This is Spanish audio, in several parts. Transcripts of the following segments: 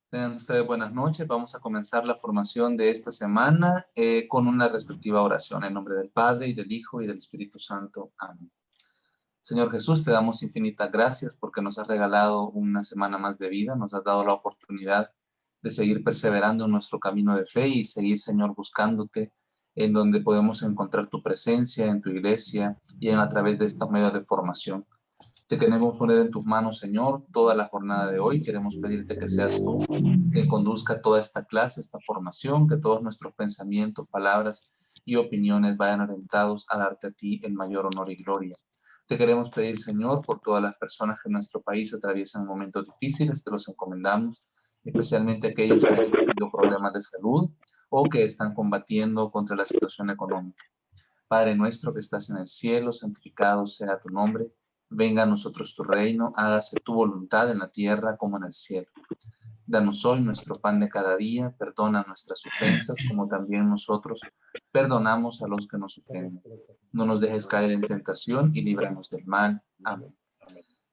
Tengan ustedes buenas noches. Vamos a comenzar la formación de esta semana con una respectiva oración. En nombre del Padre, y del Hijo, y del Espíritu Santo. Amén. Señor Jesús, te damos infinitas gracias porque nos has regalado una semana más de vida, nos has dado la oportunidad de seguir perseverando en nuestro camino de fe y seguir, Señor, buscándote en donde podemos encontrar tu presencia en tu iglesia y a través de estos medios de formación. Te queremos poner en tus manos, Señor, toda la jornada de hoy. Queremos pedirte que seas tú quien conduzca toda esta clase, esta formación, que todos nuestros pensamientos, palabras y opiniones vayan orientados a darte a ti el mayor honor y gloria. Te queremos pedir, Señor, por todas las personas que en nuestro país atraviesan momentos difíciles, te los encomendamos, especialmente aquellos que han tenido problemas de salud o que están combatiendo contra la situación económica. Padre nuestro que estás en el cielo, santificado sea tu nombre. Venga a nosotros tu reino, hágase tu voluntad en la tierra como en el cielo. Danos hoy nuestro pan de cada día, perdona nuestras ofensas como también nosotros perdonamos a los que nos ofenden. No nos dejes caer en tentación y líbranos del mal. Amén.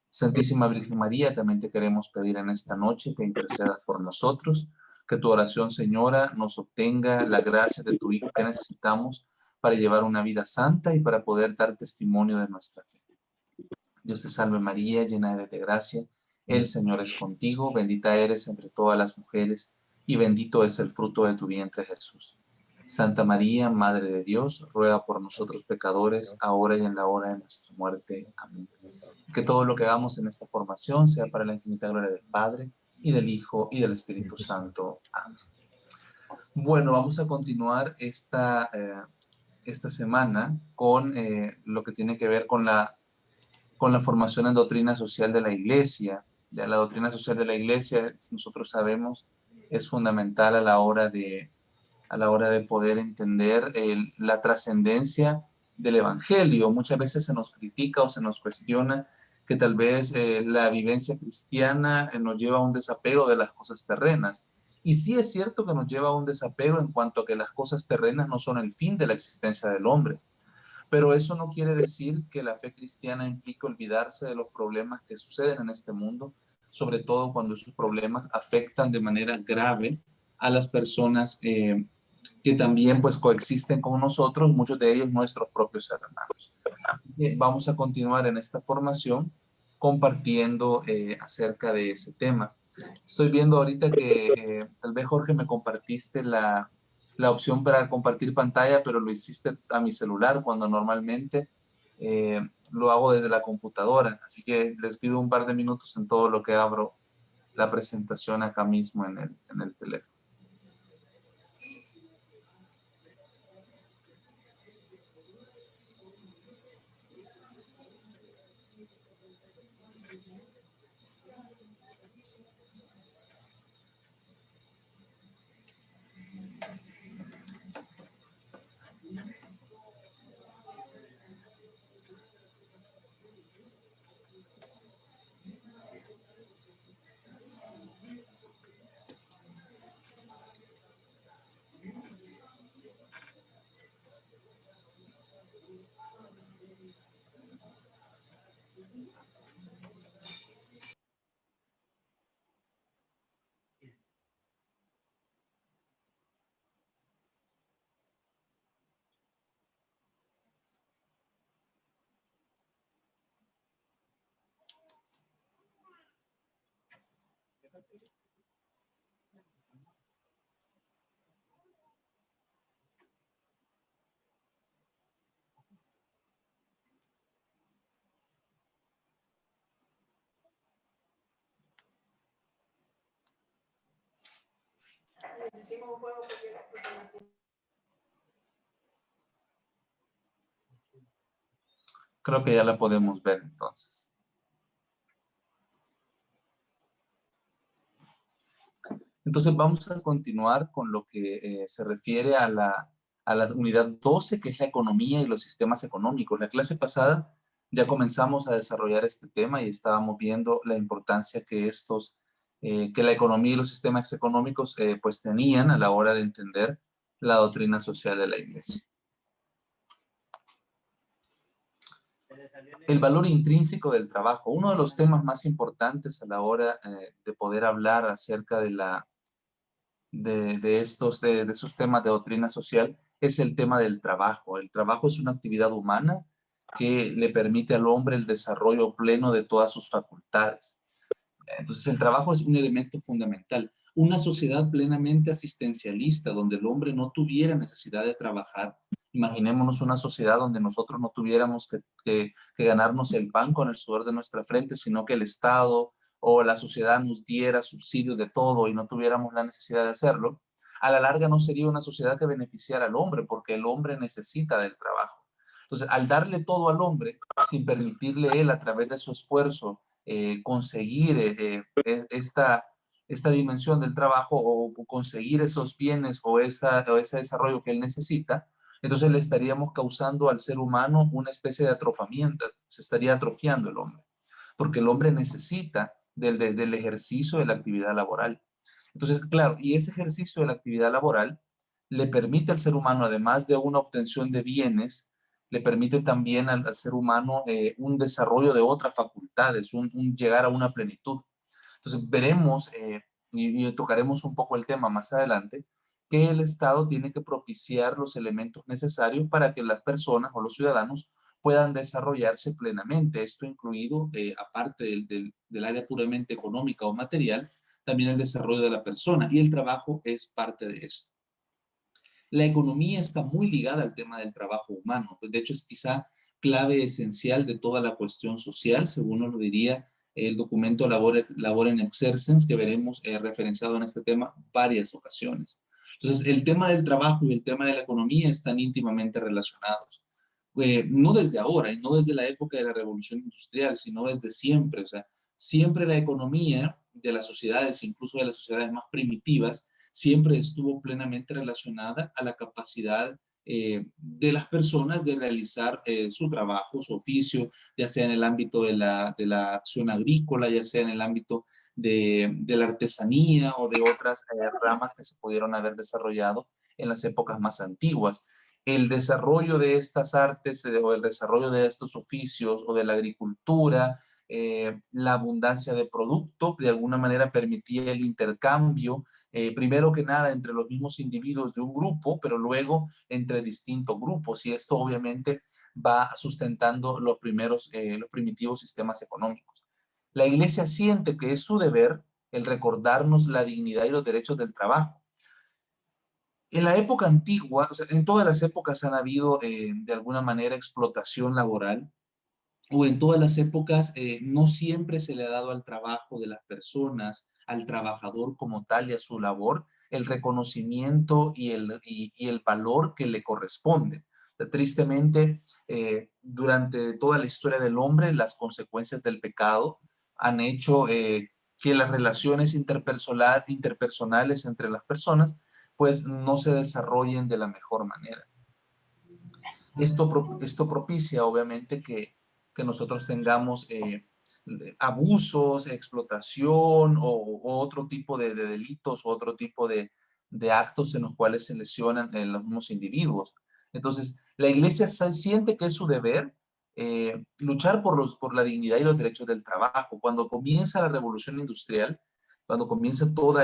Santísima Virgen María, también te queremos pedir en esta noche que intercedas por nosotros, que tu oración, Señora, nos obtenga la gracia de tu Hijo que necesitamos para llevar una vida santa y para poder dar testimonio de nuestra fe. Dios te salve María, llena eres de gracia, el Señor es contigo, bendita eres entre todas las mujeres, y bendito es el fruto de tu vientre Jesús. Santa María, Madre de Dios, ruega por nosotros pecadores, ahora y en la hora de nuestra muerte. Amén. Que todo lo que hagamos en esta formación sea para la infinita gloria del Padre, y del Hijo, y del Espíritu Santo. Amén. Bueno, vamos a continuar esta semana con lo que tiene que ver con la formación en doctrina social de la Iglesia. Ya la doctrina social de la Iglesia, nosotros sabemos, es fundamental a la hora de poder entender la trascendencia del Evangelio. Muchas veces se nos critica o se nos cuestiona que tal vez la vivencia cristiana nos lleva a un desapego de las cosas terrenas. Y sí es cierto que nos lleva a un desapego en cuanto a que las cosas terrenas no son el fin de la existencia del hombre. Pero eso no quiere decir que la fe cristiana implique olvidarse de los problemas que suceden en este mundo, sobre todo cuando esos problemas afectan de manera grave a las personas que también pues coexisten con nosotros, muchos de ellos nuestros propios hermanos. Vamos a continuar en esta formación compartiendo acerca de ese tema. Estoy viendo ahorita que tal vez Jorge me compartiste la opción para compartir pantalla, pero lo hiciste a mi celular cuando normalmente lo hago desde la computadora. Así que les pido un par de minutos en todo lo que abro la presentación acá mismo en el teléfono. Creo que ya la podemos ver entonces. Entonces vamos a continuar con lo que se refiere a la unidad 12, que es la economía y los sistemas económicos. La clase pasada ya comenzamos a desarrollar este tema y estábamos viendo la importancia que que la economía y los sistemas económicos pues tenían a la hora de entender la doctrina social de la Iglesia. El valor intrínseco del trabajo. Uno de los temas más importantes a la hora de poder hablar acerca de esos temas de doctrina social es el tema del trabajo. El trabajo es una actividad humana que le permite al hombre el desarrollo pleno de todas sus facultades. Entonces, el trabajo es un elemento fundamental. Una sociedad plenamente asistencialista, donde el hombre no tuviera necesidad de trabajar. Imaginémonos una sociedad donde nosotros no tuviéramos que ganarnos el pan con el sudor de nuestra frente, sino que el Estado o la sociedad nos diera subsidios de todo y no tuviéramos la necesidad de hacerlo. A la larga no sería una sociedad que beneficiara al hombre, porque el hombre necesita del trabajo. Entonces, al darle todo al hombre, sin permitirle él, a través de su esfuerzo, conseguir esta dimensión del trabajo o conseguir esos bienes o ese desarrollo que él necesita, entonces le estaríamos causando al ser humano una especie de atrofamiento, se estaría atrofiando el hombre, porque el hombre necesita del ejercicio de la actividad laboral. Entonces, claro, y ese ejercicio de la actividad laboral le permite al ser humano, además de una obtención de bienes, le permite también al ser humano un desarrollo de otras facultades, un llegar a una plenitud. Entonces veremos, y tocaremos un poco el tema más adelante, que el Estado tiene que propiciar los elementos necesarios para que las personas o los ciudadanos puedan desarrollarse plenamente. Esto incluido, aparte del área puramente económica o material, también el desarrollo de la persona, y el trabajo es parte de esto. La economía está muy ligada al tema del trabajo humano. De hecho, es quizá clave esencial de toda la cuestión social, según nos lo diría el documento Labor en Exercens, que veremos referenciado en este tema varias ocasiones. Entonces, el tema del trabajo y el tema de la economía están íntimamente relacionados. No desde ahora y no desde la época de la Revolución Industrial, sino desde siempre. O sea, siempre la economía de las sociedades, incluso de las sociedades más primitivas, siempre estuvo plenamente relacionada a la capacidad de las personas de realizar su trabajo, su oficio, ya sea en el ámbito de la acción agrícola, ya sea en el ámbito de la artesanía o de otras ramas que se pudieron haber desarrollado en las épocas más antiguas. El desarrollo de estas artes o el desarrollo de estos oficios o de la agricultura, la abundancia de producto, de alguna manera permitía el intercambio, primero que nada entre los mismos individuos de un grupo, pero luego entre distintos grupos, y esto obviamente va sustentando los primitivos sistemas económicos. La Iglesia siente que es su deber el recordarnos la dignidad y los derechos del trabajo. En la época antigua, o sea, en todas las épocas han habido de alguna manera explotación laboral, o en todas las épocas no siempre se le ha dado al trabajo de las personas, al trabajador como tal y a su labor, el reconocimiento y el valor que le corresponde. Tristemente, durante toda la historia del hombre, las consecuencias del pecado han hecho que las relaciones interpersonales entre las personas pues no se desarrollen de la mejor manera. Esto propicia obviamente que nosotros tengamos abusos, explotación o otro tipo de delitos o otro tipo de actos en los cuales se lesionan los mismos individuos. Entonces, la Iglesia siente que es su deber luchar por la dignidad y los derechos del trabajo. Cuando comienza la revolución industrial, cuando comienza todo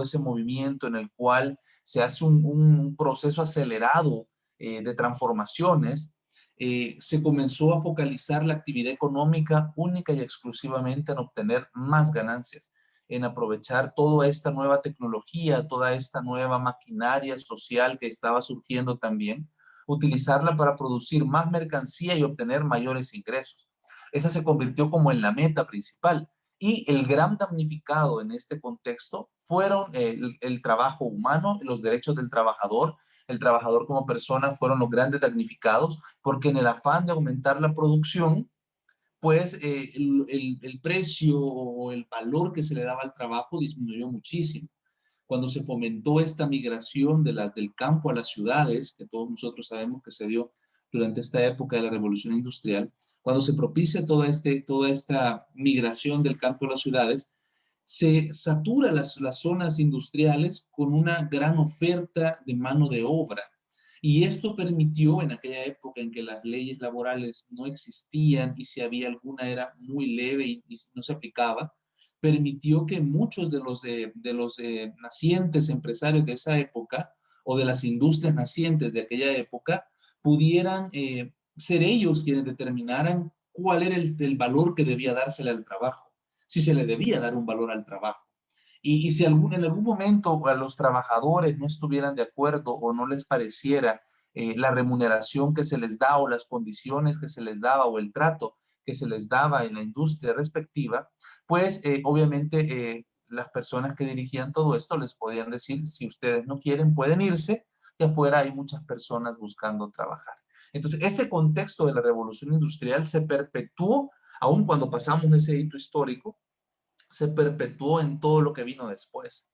ese movimiento en el cual se hace un proceso acelerado de transformaciones, se comenzó a focalizar la actividad económica única y exclusivamente en obtener más ganancias, en aprovechar toda esta nueva tecnología, toda esta nueva maquinaria social que estaba surgiendo también, utilizarla para producir más mercancía y obtener mayores ingresos. Esa se convirtió como en la meta principal. Y el gran damnificado en este contexto fueron el trabajo humano, los derechos del trabajador. El trabajador como persona fueron los grandes damnificados, porque en el afán de aumentar la producción, pues el precio o el valor que se le daba al trabajo disminuyó muchísimo. Cuando se fomentó esta migración del campo a las ciudades, que todos nosotros sabemos que se dio durante esta época de la Revolución Industrial, cuando se propicia toda esta migración del campo a las ciudades, se satura las zonas industriales con una gran oferta de mano de obra. Y esto permitió, en aquella época en que las leyes laborales no existían y si había alguna era muy leve y no se aplicaba, permitió que muchos de los nacientes empresarios de esa época o de las industrias nacientes de aquella época pudieran ser ellos quienes determinaran cuál era el valor que debía dársele al trabajo, si se le debía dar un valor al trabajo. Y si en algún momento a los trabajadores no estuvieran de acuerdo o no les pareciera la remuneración que se les da o las condiciones que se les daba o el trato que se les daba en la industria respectiva, pues obviamente las personas que dirigían todo esto les podían decir, si ustedes no quieren, pueden irse, y afuera hay muchas personas buscando trabajar. Entonces, ese contexto de la revolución industrial se perpetuó, aun cuando pasamos ese hito histórico, se perpetuó en todo lo que vino después.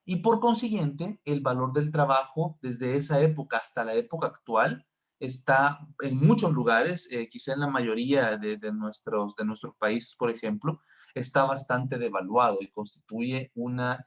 Y por consiguiente, el valor del trabajo desde esa época hasta la época actual está en muchos lugares, quizá en la mayoría de nuestros países, por ejemplo, está bastante devaluado y constituye una,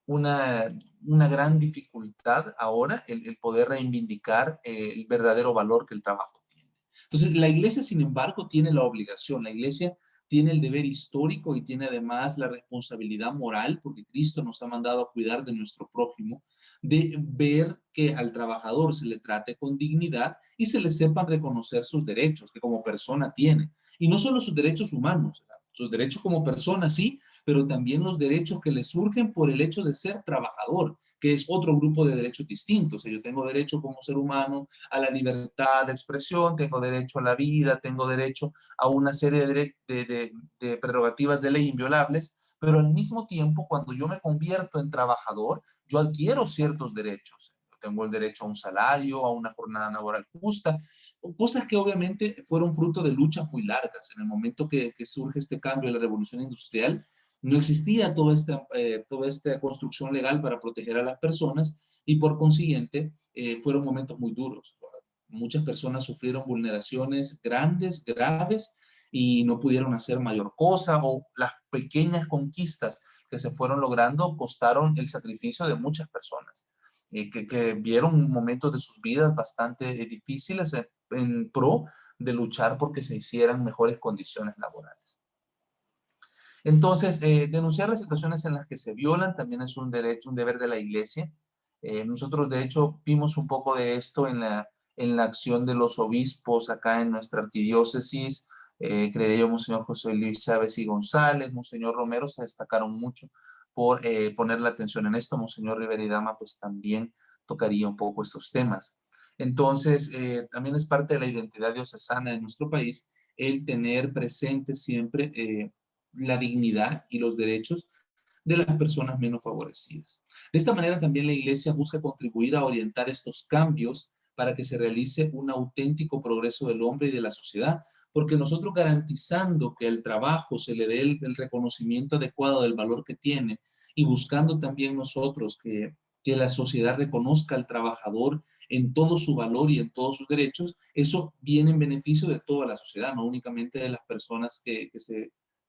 una gran dificultad ahora el poder reivindicar el verdadero valor que el trabajo tiene. Entonces, la iglesia, sin embargo, tiene la obligación, la iglesia tiene el deber histórico y tiene además la responsabilidad moral, porque Cristo nos ha mandado a cuidar de nuestro prójimo, de ver que al trabajador se le trate con dignidad y se le sepan reconocer sus derechos que como persona tiene. Y no solo sus derechos humanos, sus derechos como persona, sí, pero también los derechos que le surgen por el hecho de ser trabajador, que es otro grupo de derechos distintos. O sea, yo tengo derecho como ser humano a la libertad de expresión, tengo derecho a la vida, tengo derecho a una serie de prerrogativas de ley inviolables, pero al mismo tiempo, cuando yo me convierto en trabajador, yo adquiero ciertos derechos. Tengo el derecho a un salario, a una jornada laboral justa, cosas que obviamente fueron fruto de luchas muy largas. En el momento que surge este cambio de la revolución industrial, no existía toda esta construcción legal para proteger a las personas y por consiguiente fueron momentos muy duros. Muchas personas sufrieron vulneraciones grandes, graves y no pudieron hacer mayor cosa o las pequeñas conquistas que se fueron logrando costaron el sacrificio de muchas personas que vieron momentos de sus vidas bastante difíciles en pro de luchar porque se hicieran mejores condiciones laborales. Entonces, denunciar las situaciones en las que se violan también es un derecho, un deber de la iglesia. Nosotros, de hecho, vimos un poco de esto en la acción de los obispos acá en nuestra arquidiócesis. Creería yo, Monseñor José Luis Chávez y González, Monseñor Romero se destacaron mucho por poner la atención en esto. Monseñor Rivera y Dama, pues también tocaría un poco estos temas. Entonces, también es parte de la identidad diocesana de nuestro país el tener presente siempre la dignidad y los derechos de las personas menos favorecidas. De esta manera también la Iglesia busca contribuir a orientar estos cambios para que se realice un auténtico progreso del hombre y de la sociedad, porque nosotros garantizando que al trabajo se le dé el reconocimiento adecuado del valor que tiene y buscando también nosotros que la sociedad reconozca al trabajador en todo su valor y en todos sus derechos, eso viene en beneficio de toda la sociedad, no únicamente de las personas que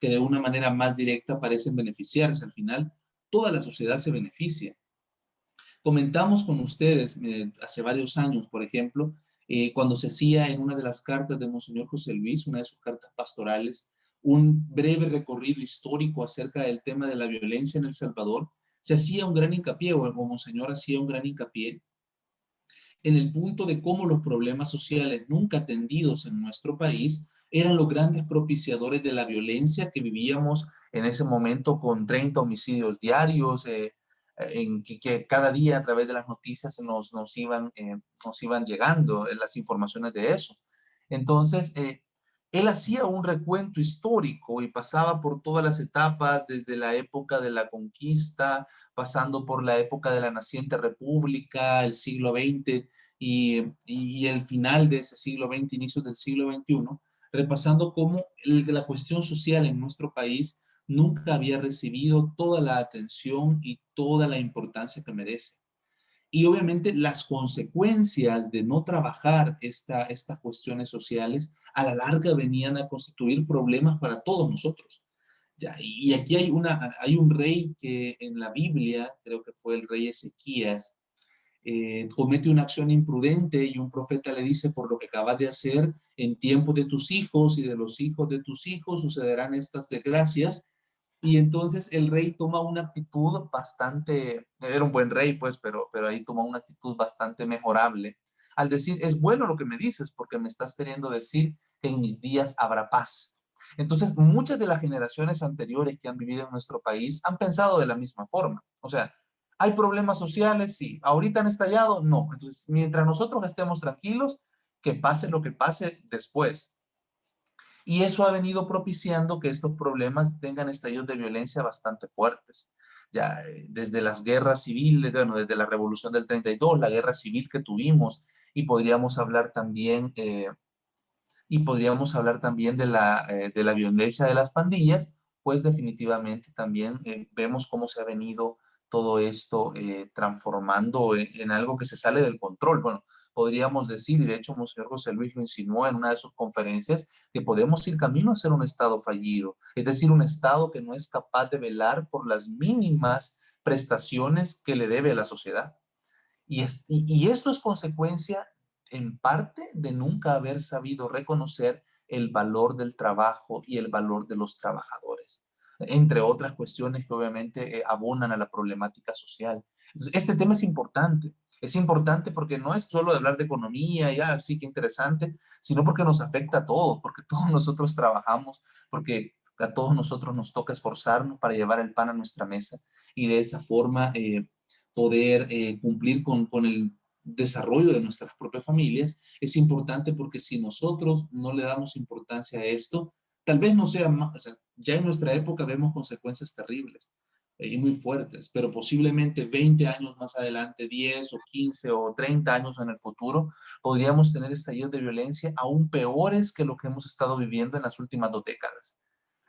de una manera más directa parecen beneficiarse. Al final, toda la sociedad se beneficia. Comentamos con ustedes hace varios años, por ejemplo, cuando se hacía en una de las cartas de Monseñor José Luis, una de sus cartas pastorales, un breve recorrido histórico acerca del tema de la violencia en El Salvador, se hacía un gran hincapié, o el Monseñor hacía un gran hincapié en el punto de cómo los problemas sociales nunca atendidos en nuestro país eran los grandes propiciadores de la violencia que vivíamos en ese momento con 30 homicidios diarios, en que cada día a través de las noticias nos iban llegando las informaciones de eso. Entonces, él hacía un recuento histórico y pasaba por todas las etapas, desde la época de la conquista, pasando por la época de la naciente república, el siglo XX y el final de ese siglo XX, inicios del siglo XXI, repasando cómo la cuestión social en nuestro país nunca había recibido toda la atención y toda la importancia que merece. Y obviamente las consecuencias de no trabajar estas cuestiones sociales a la larga venían a constituir problemas para todos nosotros. Ya, y aquí hay un rey que en la Biblia, creo que fue el rey Ezequías, comete una acción imprudente y un profeta le dice: por lo que acabas de hacer en tiempo de tus hijos y de los hijos de tus hijos sucederán estas desgracias. Y entonces el rey toma una actitud bastante, era un buen rey pues, pero ahí toma una actitud bastante mejorable al decir: es bueno lo que me dices porque me estás queriendo decir que en mis días habrá paz. Entonces muchas de las generaciones anteriores que han vivido en nuestro país han pensado de la misma forma. O sea, ¿hay problemas sociales? Sí. ¿Ahorita han estallado? No. Entonces, mientras nosotros estemos tranquilos, que pase lo que pase después. Y eso ha venido propiciando que estos problemas tengan estallidos de violencia bastante fuertes. Ya desde las guerras civiles, bueno, desde la Revolución del 32, la guerra civil que tuvimos, y podríamos hablar también, de la violencia de las pandillas, pues definitivamente también vemos cómo se ha venido todo esto transformando en algo que se sale del control. Bueno, podríamos decir, y de hecho Monseñor José Luis lo insinuó en una de sus conferencias, que podemos ir camino a ser un Estado fallido, es decir, un Estado que no es capaz de velar por las mínimas prestaciones que le debe a la sociedad. Y esto es consecuencia en parte de nunca haber sabido reconocer el valor del trabajo y el valor de los trabajadores, entre otras cuestiones que obviamente abonan a la problemática social. Entonces, este tema es importante porque no es solo de hablar de economía, ya, sí, qué interesante, sino porque nos afecta a todos, porque todos nosotros trabajamos, porque a todos nosotros nos toca esforzarnos para llevar el pan a nuestra mesa y de esa forma poder cumplir con el desarrollo de nuestras propias familias. Es importante porque si nosotros no le damos importancia a esto, tal vez no sea más, o sea, ya en nuestra época vemos consecuencias terribles y muy fuertes, pero posiblemente 20 años más adelante, 10 o 15 o 30 años en el futuro, podríamos tener estallidos de violencia aún peores que lo que hemos estado viviendo en las últimas 2 décadas.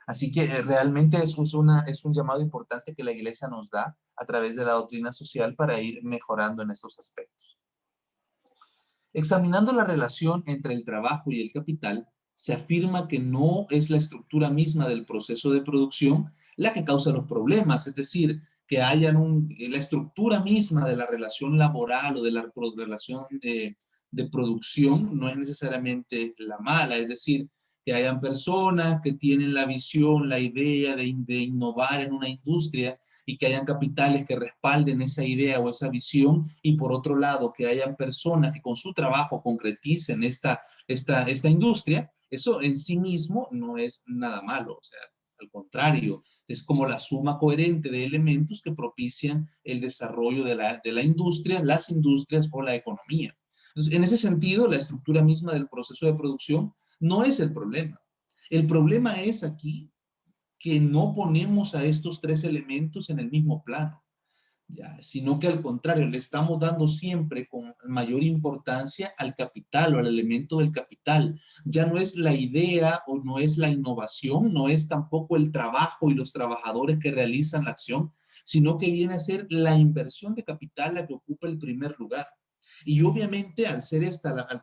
Así que realmente es un llamado importante que la Iglesia nos da a través de la doctrina social para ir mejorando en estos aspectos. Examinando la relación entre el trabajo y el capital, se afirma que no es la estructura misma del proceso de producción la que causa los problemas, es decir, que la estructura misma de la relación laboral o de la relación de producción no es necesariamente la mala, es decir, que hayan personas que tienen la visión, la idea de innovar en una industria y que hayan capitales que respalden esa idea o esa visión, y por otro lado que hayan personas que con su trabajo concreticen esta industria. Eso en sí mismo no es nada malo, o sea, al contrario, es como la suma coherente de elementos que propician el desarrollo de la industria, las industrias o la economía. Entonces, en ese sentido, la estructura misma del proceso de producción no es el problema. El problema es aquí que no ponemos a estos tres elementos en el mismo plano, ya, sino que al contrario, le estamos dando siempre con mayor importancia al capital o al elemento del capital. Ya no es la idea o no es la innovación, no es tampoco el trabajo y los trabajadores que realizan la acción, sino que viene a ser la inversión de capital la que ocupa el primer lugar. Y obviamente al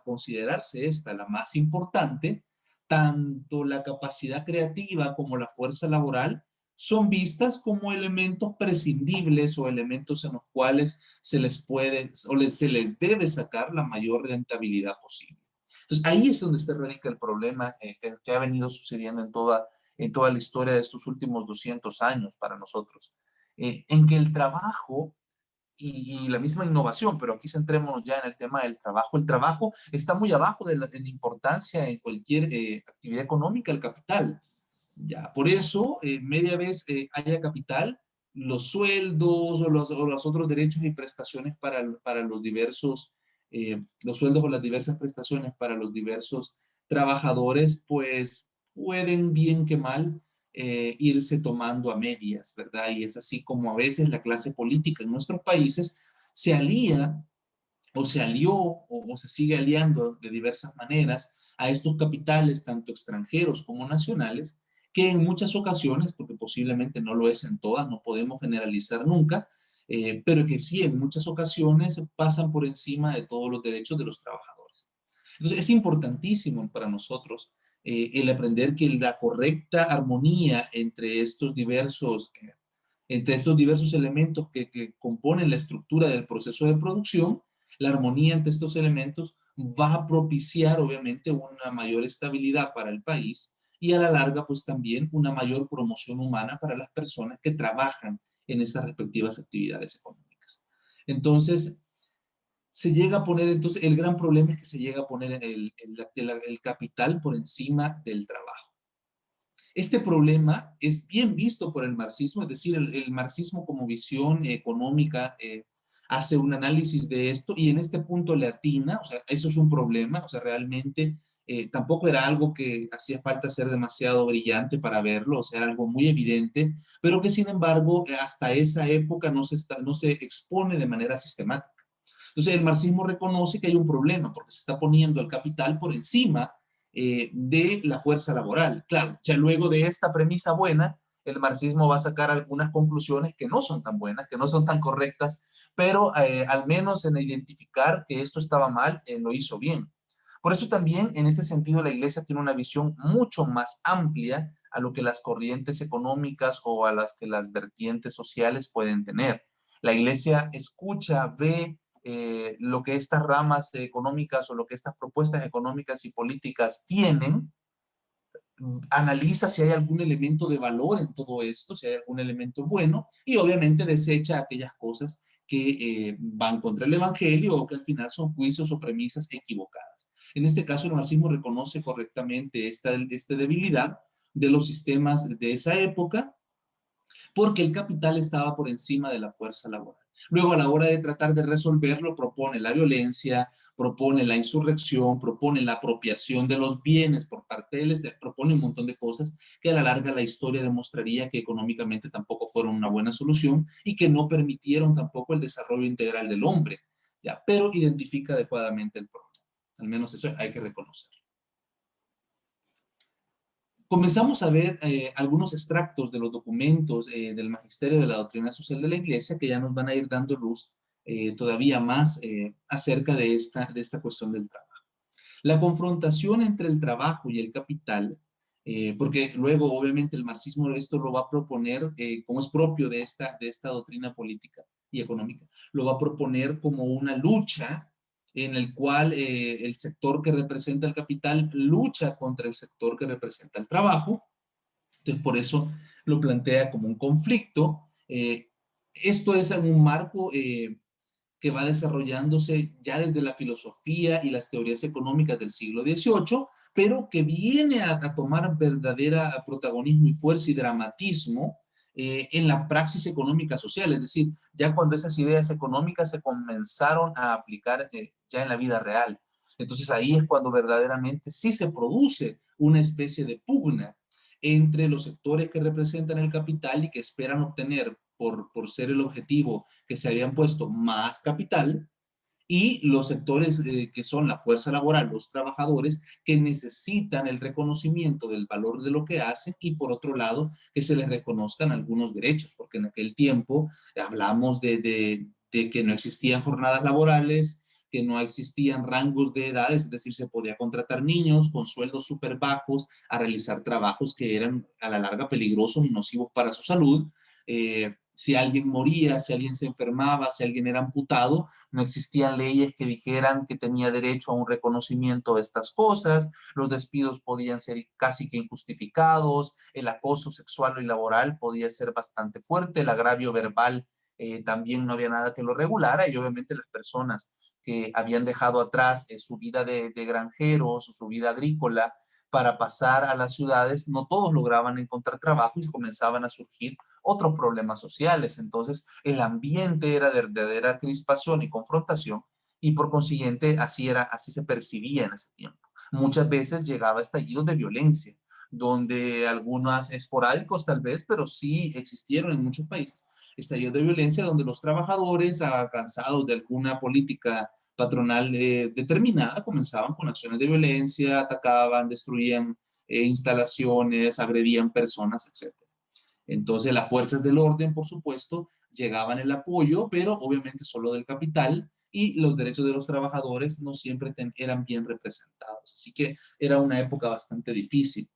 considerarse esta la más importante, tanto la capacidad creativa como la fuerza laboral son vistas como elementos prescindibles o elementos en los cuales se les puede se les debe sacar la mayor rentabilidad posible. Entonces, ahí es donde radica el problema que ha venido sucediendo en toda la historia de estos últimos 200 años para nosotros, en que el trabajo y la misma innovación, pero aquí centrémonos ya en el tema del trabajo. El trabajo está muy abajo en importancia en cualquier actividad económica, el capital. Ya, por eso, media vez haya capital, los sueldos o los otros derechos y prestaciones para los diversos, los sueldos o las diversas prestaciones para los diversos trabajadores, pues pueden bien que mal irse tomando a medias, ¿verdad? Y es así como a veces la clase política en nuestros países se alía o se alió o se sigue aliando de diversas maneras a estos capitales, tanto extranjeros como nacionales, que en muchas ocasiones, porque posiblemente no lo es en todas, no podemos generalizar nunca, pero que sí en muchas ocasiones pasan por encima de todos los derechos de los trabajadores. Entonces es importantísimo para nosotros el aprender que la correcta armonía entre estos diversos Entre esos diversos elementos que componen la estructura del proceso de producción, la armonía entre estos elementos va a propiciar obviamente una mayor estabilidad para el país y a la larga pues también una mayor promoción humana para las personas que trabajan en estas respectivas actividades económicas. Entonces, se llega a poner, entonces el gran problema es que se llega a poner el capital por encima del trabajo. Este problema es bien visto por el marxismo, es decir, el marxismo como visión económica hace un análisis de esto y en este punto le atina, o sea, eso es un problema, o sea, realmente tampoco era algo que hacía falta ser demasiado brillante para verlo, o sea, era algo muy evidente, pero que sin embargo hasta esa época no se expone de manera sistemática. Entonces el marxismo reconoce que hay un problema porque se está poniendo el capital por encima de la fuerza laboral. Claro, ya luego de esta premisa buena, el marxismo va a sacar algunas conclusiones que no son tan buenas, que no son tan correctas, pero al menos en identificar que esto estaba mal, lo hizo bien. Por eso también, en este sentido, la Iglesia tiene una visión mucho más amplia a lo que las corrientes económicas o a las que las vertientes sociales pueden tener. La Iglesia escucha, ve lo que estas ramas económicas o lo que estas propuestas económicas y políticas tienen, analiza si hay algún elemento de valor en todo esto, si hay algún elemento bueno, y obviamente desecha aquellas cosas que van contra el Evangelio o que al final son juicios o premisas equivocadas. En este caso, el marxismo reconoce correctamente esta debilidad de los sistemas de esa época, porque el capital estaba por encima de la fuerza laboral. Luego, a la hora de tratar de resolverlo, propone la violencia, propone la insurrección, propone la apropiación de los bienes por parte del Estado, propone un montón de cosas que a la larga la historia demostraría que económicamente tampoco fueron una buena solución y que no permitieron tampoco el desarrollo integral del hombre, ¿ya? Pero identifica adecuadamente el problema. Al menos eso hay que reconocerlo. Comenzamos a ver algunos extractos de los documentos del Magisterio de la Doctrina Social de la Iglesia que ya nos van a ir dando luz todavía más acerca de esta cuestión del trabajo. La confrontación entre el trabajo y el capital, porque luego obviamente el marxismo esto lo va a proponer, como es propio de esta doctrina política y económica, lo va a proponer como una lucha en el cual el sector que representa el capital lucha contra el sector que representa el trabajo. Entonces, por eso lo plantea como un conflicto. Esto es en un marco que va desarrollándose ya desde la filosofía y las teorías económicas del siglo XVIII, pero que viene a tomar verdadera protagonismo y fuerza y dramatismo en la praxis económica social, es decir, ya cuando esas ideas económicas se comenzaron a aplicar ya en la vida real. Entonces ahí es cuando verdaderamente sí se produce una especie de pugna entre los sectores que representan el capital y que esperan obtener por ser el objetivo que se habían puesto más capital, y los sectores que son la fuerza laboral, los trabajadores, que necesitan el reconocimiento del valor de lo que hacen y por otro lado, que se les reconozcan algunos derechos, porque en aquel tiempo hablamos de que no existían jornadas laborales, que no existían rangos de edades, es decir, se podía contratar niños con sueldos súper bajos a realizar trabajos que eran a la larga peligrosos y nocivos para su salud. Si alguien moría, si alguien se enfermaba, si alguien era amputado, no existían leyes que dijeran que tenía derecho a un reconocimiento de estas cosas, los despidos podían ser casi que injustificados, el acoso sexual y laboral podía ser bastante fuerte, el agravio verbal también no había nada que lo regulara y obviamente las personas que habían dejado atrás su vida de granjeros o su vida agrícola para pasar a las ciudades, no todos lograban encontrar trabajo y comenzaban a surgir otros problemas sociales. Entonces, el ambiente era de verdadera crispación y confrontación y por consiguiente así se percibía en ese tiempo. Muchas veces llegaba a estallidos de violencia, donde algunos esporádicos tal vez, pero sí existieron en muchos países, estallidos de violencia donde los trabajadores, cansados de alguna política patronal determinada, comenzaban con acciones de violencia, atacaban, destruían instalaciones, agredían personas, etc. Entonces las fuerzas del orden, por supuesto, llegaban el apoyo, pero obviamente solo del capital y los derechos de los trabajadores no siempre eran bien representados. Así que era una época bastante difícil.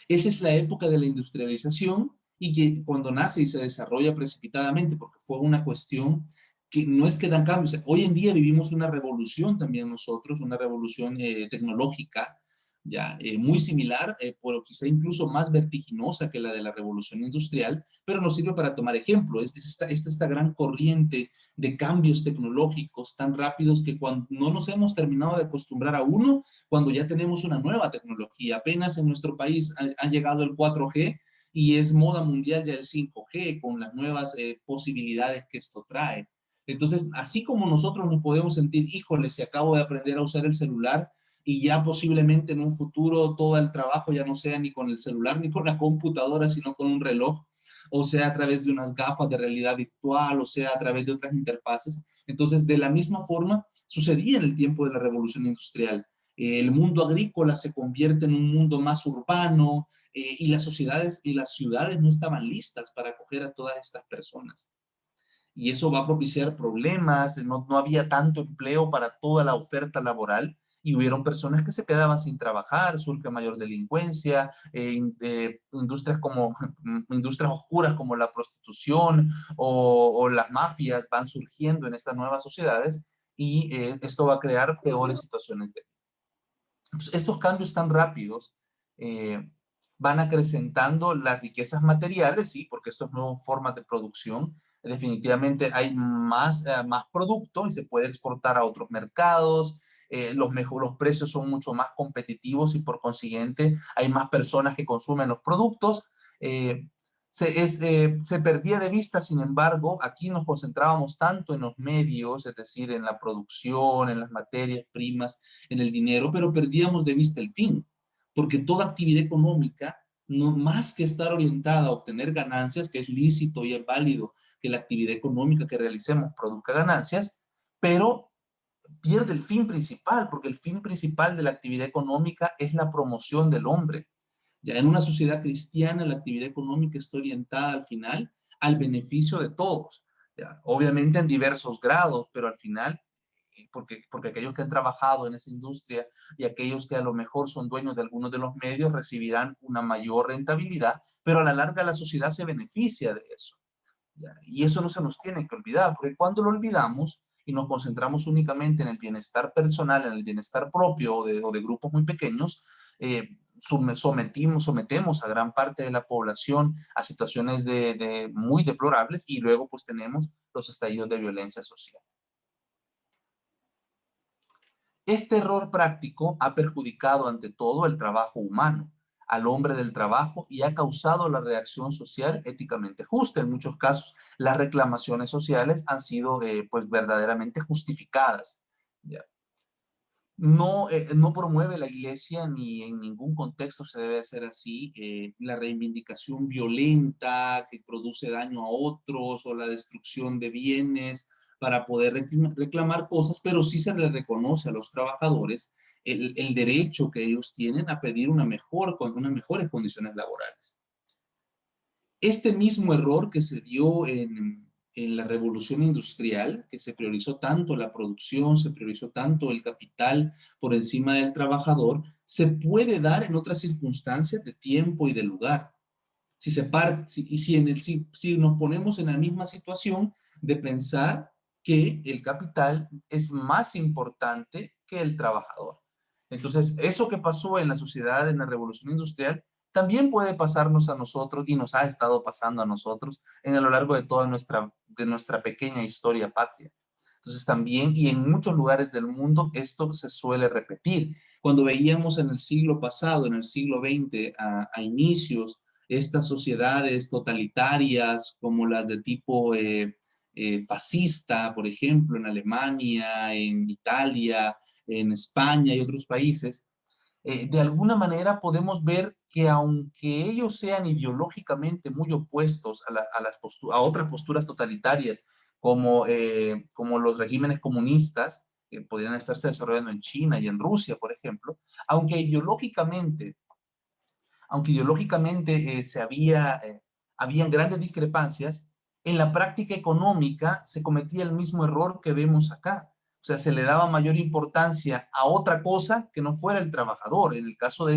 Esa es la época de la industrialización y que cuando nace y se desarrolla precipitadamente, porque fue una cuestión que no es que dan cambios. Hoy en día vivimos una revolución también nosotros, una revolución tecnológica, ya muy similar, pero quizá incluso más vertiginosa que la de la revolución industrial, pero nos sirve para tomar ejemplo. Es esta gran corriente de cambios tecnológicos tan rápidos que cuando no nos hemos terminado de acostumbrar a uno, cuando ya tenemos una nueva tecnología. Apenas en nuestro país ha llegado el 4G y es moda mundial ya el 5G con las nuevas posibilidades que esto trae. Entonces, así como nosotros nos podemos sentir, híjole, si acabo de aprender a usar el celular y ya posiblemente en un futuro todo el trabajo ya no sea ni con el celular ni con la computadora, sino con un reloj, o sea a través de unas gafas de realidad virtual, o sea a través de otras interfaces. Entonces, de la misma forma, sucedía en el tiempo de la revolución industrial. El mundo agrícola se convierte en un mundo más urbano y las sociedades y las ciudades no estaban listas para acoger a todas estas personas. Y eso va a propiciar problemas, no había tanto empleo para toda la oferta laboral y hubieron personas que se quedaban sin trabajar, surge mayor delincuencia, industrias como industrias oscuras como la prostitución o las mafias van surgiendo en estas nuevas sociedades y esto va a crear peores situaciones de vida. Pues estos cambios tan rápidos eh, van acrecentando las riquezas materiales, sí, porque estas nuevas formas de producción, definitivamente hay más producto y se puede exportar a otros mercados, los precios son mucho más competitivos y por consiguiente hay más personas que consumen los productos. Eh, se perdía de vista, sin embargo, aquí nos concentrábamos tanto en los medios, es decir, en la producción, en las materias primas, en el dinero, pero perdíamos de vista el fin, porque toda actividad económica, no más que estar orientada a obtener ganancias, que es lícito y es válido que la actividad económica que realicemos produzca ganancias, pero pierde el fin principal, porque el fin principal de la actividad económica es la promoción del hombre. Ya en una sociedad cristiana, la actividad económica está orientada al final al beneficio de todos. Ya, obviamente en diversos grados, pero al final porque aquellos que han trabajado en esa industria y aquellos que a lo mejor son dueños de algunos de los medios recibirán una mayor rentabilidad, pero a la larga la sociedad se beneficia de eso. ¿Ya? Y eso no se nos tiene que olvidar, porque cuando lo olvidamos y nos concentramos únicamente en el bienestar personal, en el bienestar propio o de grupos muy pequeños, sometemos a gran parte de la población a situaciones muy deplorables y luego pues tenemos los estallidos de violencia social. Este error práctico ha perjudicado ante todo el trabajo humano, al hombre del trabajo y ha causado la reacción social éticamente justa. En muchos casos, las reclamaciones sociales han sido pues verdaderamente justificadas. ¿Ya? No promueve la iglesia ni en ningún contexto se debe hacer así la reivindicación violenta que produce daño a otros o la destrucción de bienes para poder reclamar cosas, pero sí se les reconoce a los trabajadores el derecho que ellos tienen a pedir unas mejores condiciones laborales. Este mismo error que se dio en la revolución industrial, que se priorizó tanto la producción, se priorizó tanto el capital por encima del trabajador, se puede dar en otras circunstancias de tiempo y de lugar. Si nos ponemos en la misma situación de pensar que el capital es más importante que el trabajador. Entonces, eso que pasó en la sociedad, en la revolución industrial, también puede pasarnos a nosotros y nos ha estado pasando a nosotros a lo largo de toda nuestra pequeña historia patria. Entonces también, y en muchos lugares del mundo, esto se suele repetir. Cuando veíamos en el siglo pasado, en el siglo XX, a inicios, estas sociedades totalitarias como las de tipo fascista, por ejemplo, en Alemania, en Italia, en España y otros países, de alguna manera podemos ver que aunque ellos sean ideológicamente muy opuestos a otras posturas totalitarias, como los regímenes comunistas, que podrían estarse desarrollando en China y en Rusia, por ejemplo, aunque ideológicamente, aunque ideológicamente habían grandes discrepancias, en la práctica económica se cometía el mismo error que vemos acá. O sea, se le daba mayor importancia a otra cosa que no fuera el trabajador. En el caso de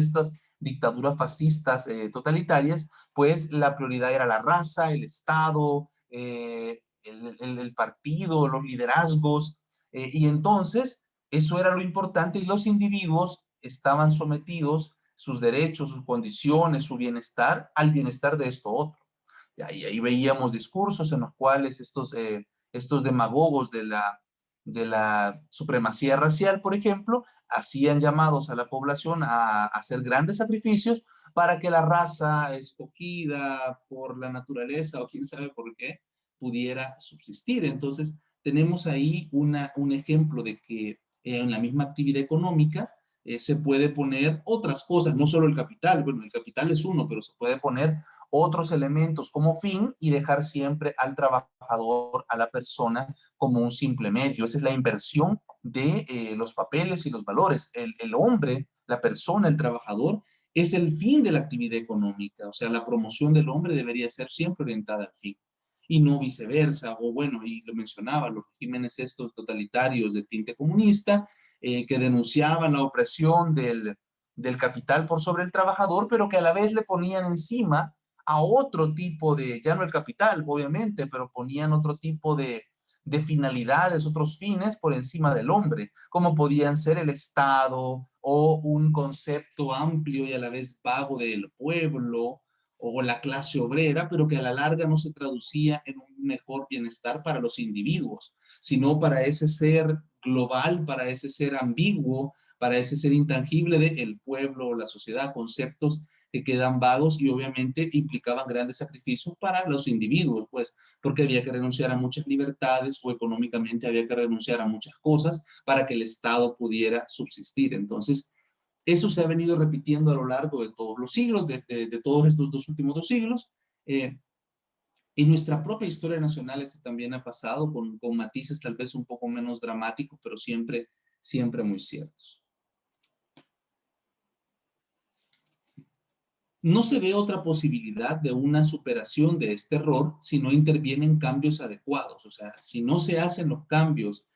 dictaduras fascistas totalitarias, pues la prioridad era la raza, el Estado, el partido, los liderazgos, y entonces eso era lo importante y los individuos estaban sometidos, sus derechos, sus condiciones, su bienestar, al bienestar de esto otro. Y ahí veíamos discursos en los cuales estos demagogos de la supremacía racial, por ejemplo, hacían llamados a la población a hacer grandes sacrificios para que la raza escogida por la naturaleza o quién sabe por qué pudiera subsistir. Entonces, tenemos ahí un ejemplo de que en la misma actividad económica se puede poner otras cosas, no solo el capital. Bueno, el capital es uno, pero se puede poner otros elementos como fin y dejar siempre al trabajador, a la persona, como un simple medio. Esa es la inversión de los papeles y los valores. El hombre, la persona, el trabajador, es el fin de la actividad económica. O sea, la promoción del hombre debería ser siempre orientada al fin y no viceversa. O bueno, y lo mencionaba, los regímenes estos totalitarios de tinte comunista que denunciaban la opresión del capital por sobre el trabajador, pero que a la vez le ponían encima a otro tipo de, ya no el capital, obviamente, pero ponían otro tipo de finalidades, otros fines por encima del hombre, como podían ser el Estado o un concepto amplio y a la vez vago del pueblo o la clase obrera, pero que a la larga no se traducía en un mejor bienestar para los individuos, sino para ese ser global, para ese ser ambiguo, para ese ser intangible del pueblo o la sociedad, conceptos que quedan vagos y obviamente implicaban grandes sacrificios para los individuos, pues, porque había que renunciar a muchas libertades o económicamente había que renunciar a muchas cosas para que el Estado pudiera subsistir. Entonces, eso se ha venido repitiendo a lo largo de todos los siglos, de todos estos últimos 2 siglos. En nuestra propia historia nacional esto también ha pasado con matices tal vez un poco menos dramáticos, pero siempre, siempre muy ciertos. No se ve otra posibilidad de una superación de este error si no intervienen cambios adecuados. O sea, si no se hacen los cambios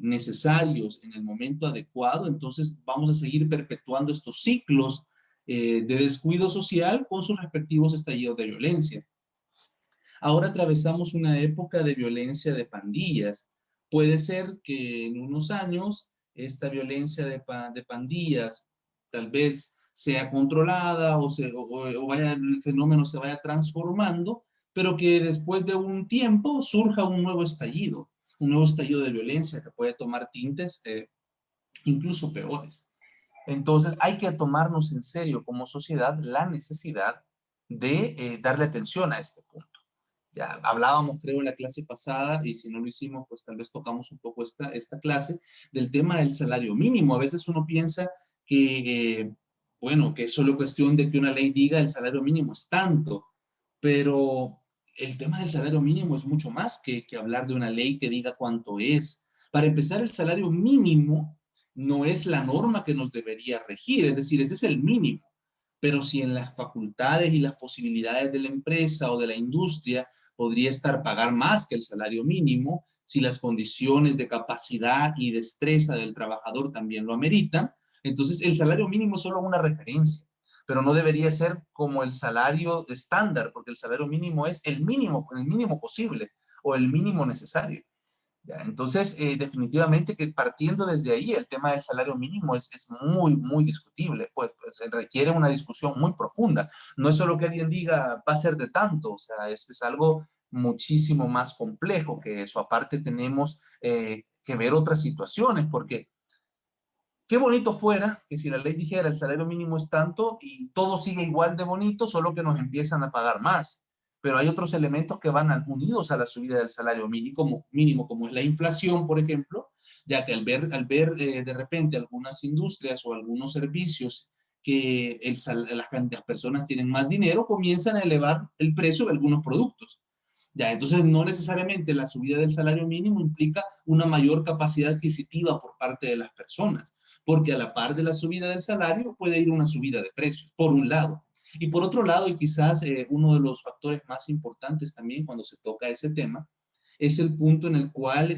necesarios en el momento adecuado, entonces vamos a seguir perpetuando estos ciclos de descuido social con sus respectivos estallidos de violencia. Ahora atravesamos una época de violencia de pandillas. Puede ser que en unos años esta violencia de pandillas tal vez sea controlada o vaya, el fenómeno se vaya transformando, pero que después de un tiempo surja un nuevo estallido de violencia que puede tomar tintes incluso peores. Entonces hay que tomarnos en serio como sociedad la necesidad de darle atención a este punto. Ya hablábamos, creo, en la clase pasada, y si no lo hicimos, pues tal vez tocamos un poco esta clase, del tema del salario mínimo. A veces uno piensa que, bueno, que es solo cuestión de que una ley diga el salario mínimo es tanto, pero el tema del salario mínimo es mucho más que hablar de una ley que diga cuánto es. Para empezar, el salario mínimo no es la norma que nos debería regir, es decir, ese es el mínimo. Pero si en las facultades y las posibilidades de la empresa o de la industria podría estar pagar más que el salario mínimo, si las condiciones de capacidad y destreza del trabajador también lo ameritan, entonces el salario mínimo es solo una referencia, pero no debería ser como el salario estándar, porque el salario mínimo es el mínimo posible o el mínimo necesario. ¿Ya? Entonces, definitivamente que partiendo desde ahí, el tema del salario mínimo es muy, muy discutible, pues requiere una discusión muy profunda. No es solo que alguien diga va a ser de tanto, o sea, es algo muchísimo más complejo que eso. Aparte tenemos que ver otras situaciones, porque qué bonito fuera que si la ley dijera el salario mínimo es tanto y todo sigue igual de bonito, solo que nos empiezan a pagar más. Pero hay otros elementos que van unidos a la subida del salario mínimo, como es la inflación, por ejemplo, ya que al ver de repente algunas industrias o algunos servicios que las personas tienen más dinero, comienzan a elevar el precio de algunos productos. Ya, entonces no necesariamente la subida del salario mínimo implica una mayor capacidad adquisitiva por parte de las personas, porque a la par de la subida del salario puede ir una subida de precios, por un lado. Y por otro lado, y quizás uno de los factores más importantes también cuando se toca ese tema, es el punto en el cual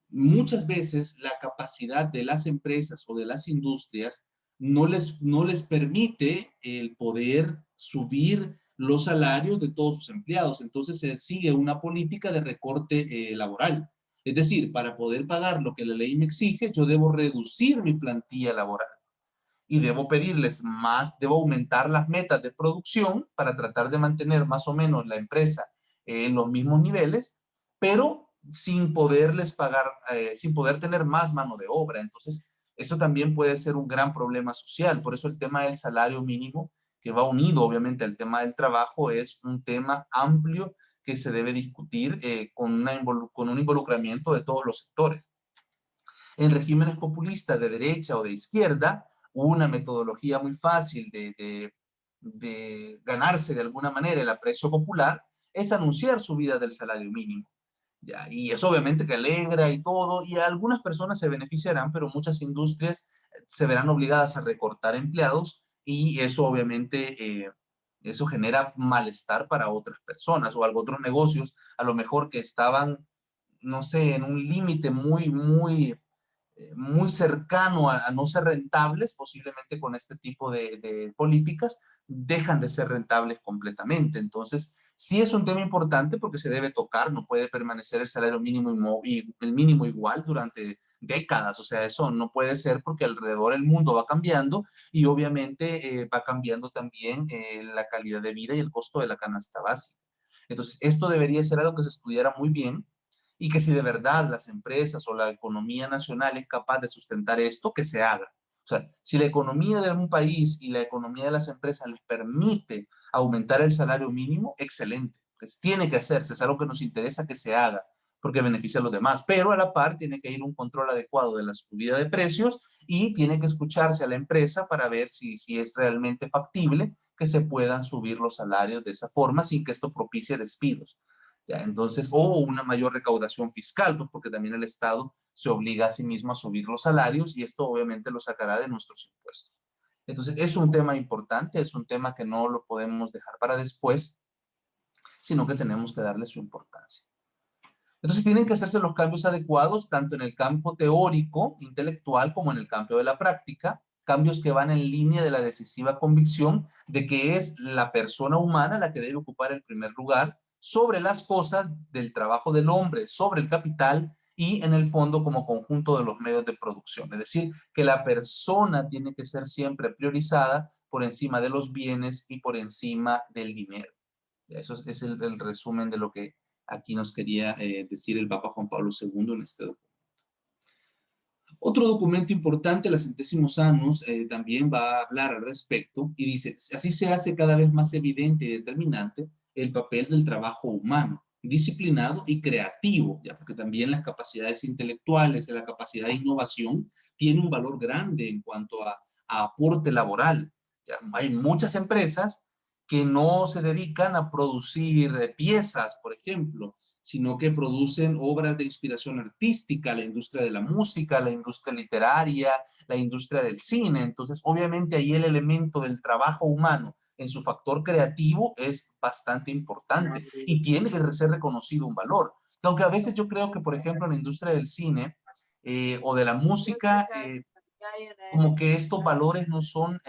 muchas veces la capacidad de las empresas o de las industrias no les permite el poder subir los salarios de todos sus empleados. Entonces se sigue una política de recorte laboral. Es decir, para poder pagar lo que la ley me exige, yo debo reducir mi plantilla laboral y debo pedirles más, debo aumentar las metas de producción para tratar de mantener más o menos la empresa en los mismos niveles, pero sin poderles pagar, sin poder tener más mano de obra. Entonces, eso también puede ser un gran problema social. Por eso el tema del salario mínimo, que va unido obviamente al tema del trabajo, es un tema amplio que se debe discutir con un involucramiento de todos los sectores. En regímenes populistas de derecha o de izquierda, una metodología muy fácil de ganarse de alguna manera el aprecio popular es anunciar subida del salario mínimo. Ya, y eso obviamente que alegra y todo, y algunas personas se beneficiarán, pero muchas industrias se verán obligadas a recortar empleados y eso obviamente, eso genera malestar para otras personas o algo, otros negocios, a lo mejor que estaban, no sé, en un límite muy cercano a no ser rentables, posiblemente con este tipo de políticas, dejan de ser rentables completamente. Entonces, sí es un tema importante porque se debe tocar, no puede permanecer el salario mínimo y el mínimo igual durante décadas, o sea, eso no puede ser porque alrededor el mundo va cambiando y obviamente va cambiando también la calidad de vida y el costo de la canasta básica. Entonces, esto debería ser algo que se estudiara muy bien y que si de verdad las empresas o la economía nacional es capaz de sustentar esto, que se haga. O sea, si la economía de un país y la economía de las empresas les permite aumentar el salario mínimo, excelente. Pues tiene que hacerse, es algo que nos interesa que se haga, porque beneficia a los demás. Pero a la par tiene que ir un control adecuado de la subida de precios y tiene que escucharse a la empresa para ver si es realmente factible que se puedan subir los salarios de esa forma sin que esto propicie despidos. ¿Ya? Entonces, o una mayor recaudación fiscal, pues porque también el Estado se obliga a sí mismo a subir los salarios y esto obviamente lo sacará de nuestros impuestos. Entonces, es un tema importante, es un tema que no lo podemos dejar para después, sino que tenemos que darle su importancia. Entonces, tienen que hacerse los cambios adecuados, tanto en el campo teórico, intelectual, como en el campo de la práctica, cambios que van en línea de la decisiva convicción de que es la persona humana la que debe ocupar el primer lugar sobre las cosas del trabajo del hombre, sobre el capital y en el fondo como conjunto de los medios de producción. Es decir, que la persona tiene que ser siempre priorizada por encima de los bienes y por encima del dinero. Eso es el resumen de lo que aquí nos quería decir el Papa Juan Pablo II en este documento. Otro documento importante, la Centésimos Annus, también va a hablar al respecto y dice, así se hace cada vez más evidente y determinante el papel del trabajo humano, disciplinado y creativo, ya porque también las capacidades intelectuales, la capacidad de innovación tiene un valor grande en cuanto a aporte laboral. Ya, hay muchas empresas que no se dedican a producir piezas, por ejemplo, sino que producen obras de inspiración artística, la industria de la música, la industria literaria, la industria del cine. Entonces, obviamente ahí el elemento del trabajo humano en su factor creativo es bastante importante y tiene que ser reconocido un valor. Aunque a veces yo creo que, por ejemplo, en la industria del cine o de la música, como que estos valores no son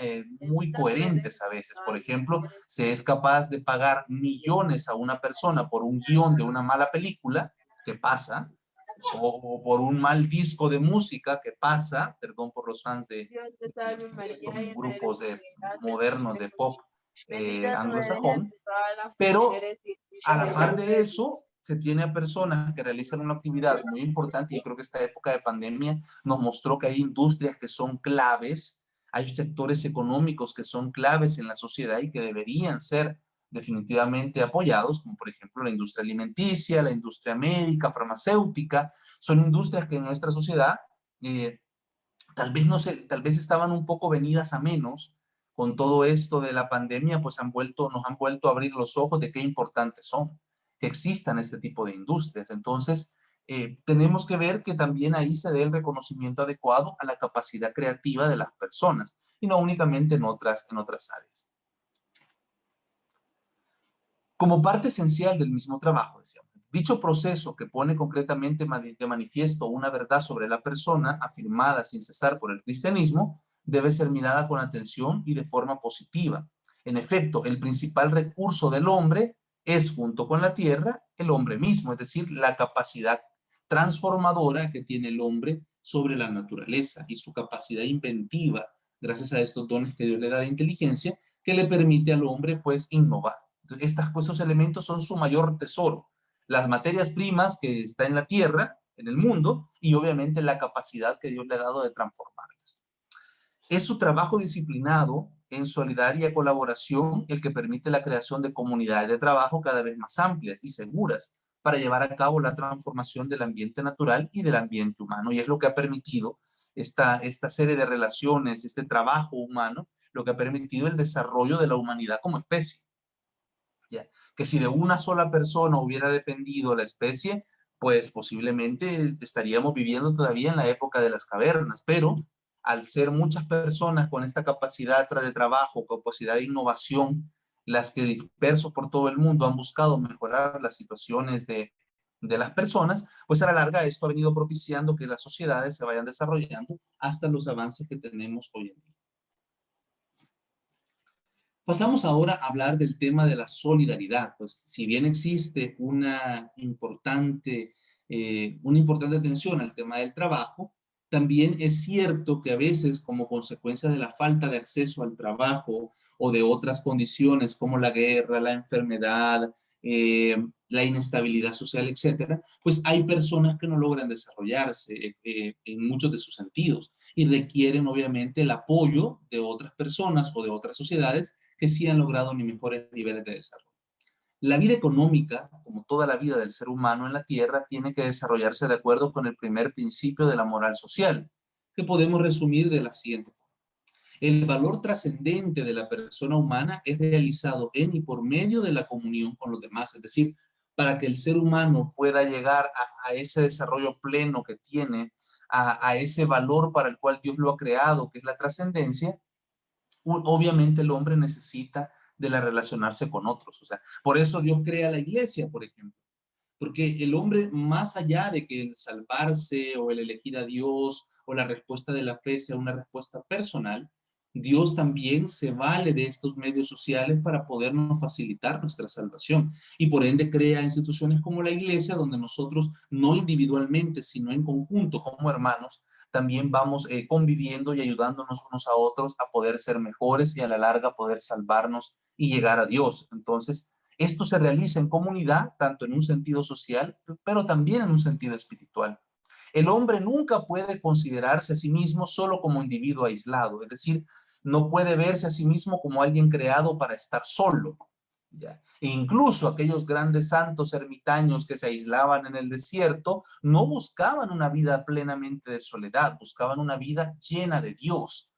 muy coherentes a veces. Por ejemplo, se es capaz de pagar millones a una persona por un guión de una mala película, que pasa, o por un mal disco de música, que pasa, perdón por los fans de estos grupos modernos de pop anglosajón, pero a la par de eso, se tiene a personas que realizan una actividad muy importante y creo que esta época de pandemia nos mostró que hay industrias que son claves, hay sectores económicos que son claves en la sociedad y que deberían ser definitivamente apoyados, como por ejemplo la industria alimenticia, la industria médica, farmacéutica, son industrias que en nuestra sociedad eh, tal vez no sé, tal vez estaban un poco venidas a menos con todo esto de la pandemia, pues nos han vuelto a abrir los ojos de qué importantes son, que existan este tipo de industrias. Entonces, tenemos que ver que también ahí se dé el reconocimiento adecuado a la capacidad creativa de las personas y no únicamente en otras áreas. Como parte esencial del mismo trabajo, decíamos, dicho proceso que pone concretamente de manifiesto una verdad sobre la persona afirmada sin cesar por el cristianismo, debe ser mirada con atención y de forma positiva. En efecto, el principal recurso del hombre es, junto con la tierra, el hombre mismo, es decir, la capacidad transformadora que tiene el hombre sobre la naturaleza y su capacidad inventiva, gracias a estos dones que Dios le da de inteligencia, que le permite al hombre, pues, innovar. Entonces, estos elementos son su mayor tesoro. Las materias primas que está en la tierra, en el mundo, y obviamente la capacidad que Dios le ha dado de transformarlas. Es su trabajo disciplinado en solidaria colaboración el que permite la creación de comunidades de trabajo cada vez más amplias y seguras para llevar a cabo la transformación del ambiente natural y del ambiente humano. Y es lo que ha permitido esta serie de relaciones, este trabajo humano, lo que ha permitido el desarrollo de la humanidad como especie. ¿Ya? Que si de una sola persona hubiera dependido la especie, pues posiblemente estaríamos viviendo todavía en la época de las cavernas, pero al ser muchas personas con esta capacidad de trabajo, capacidad de innovación, las que dispersos por todo el mundo han buscado mejorar las situaciones de las personas, pues a la larga esto ha venido propiciando que las sociedades se vayan desarrollando hasta los avances que tenemos hoy en día. Pasamos ahora a hablar del tema de la solidaridad. Pues si bien existe una importante atención al tema del trabajo, también es cierto que a veces, como consecuencia de la falta de acceso al trabajo o de otras condiciones como la guerra, la enfermedad, la inestabilidad social, etcétera, pues hay personas que no logran desarrollarse en muchos de sus sentidos y requieren obviamente el apoyo de otras personas o de otras sociedades que sí han logrado ni mejores niveles de desarrollo. La vida económica, como toda la vida del ser humano en la Tierra, tiene que desarrollarse de acuerdo con el primer principio de la moral social, que podemos resumir de la siguiente forma. El valor trascendente de la persona humana es realizado en y por medio de la comunión con los demás, es decir, para que el ser humano pueda llegar a ese desarrollo pleno que tiene, a ese valor para el cual Dios lo ha creado, que es la trascendencia, obviamente el hombre necesita de la relacionarse con otros. O sea, por eso Dios crea la iglesia, por ejemplo. Porque el hombre, más allá de que el salvarse o el elegir a Dios o la respuesta de la fe sea una respuesta personal, Dios también se vale de estos medios sociales para podernos facilitar nuestra salvación. Y por ende crea instituciones como la iglesia, donde nosotros, no individualmente, sino en conjunto, como hermanos, también vamos conviviendo y ayudándonos unos a otros a poder ser mejores y a la larga poder salvarnos y llegar a Dios. Entonces, esto se realiza en comunidad, tanto en un sentido social, pero también en un sentido espiritual. El hombre nunca puede considerarse a sí mismo solo como individuo aislado, es decir, no puede verse a sí mismo como alguien creado para estar solo. ¿Ya? E incluso aquellos grandes santos ermitaños que se aislaban en el desierto no buscaban una vida plenamente de soledad, buscaban una vida llena de Dios.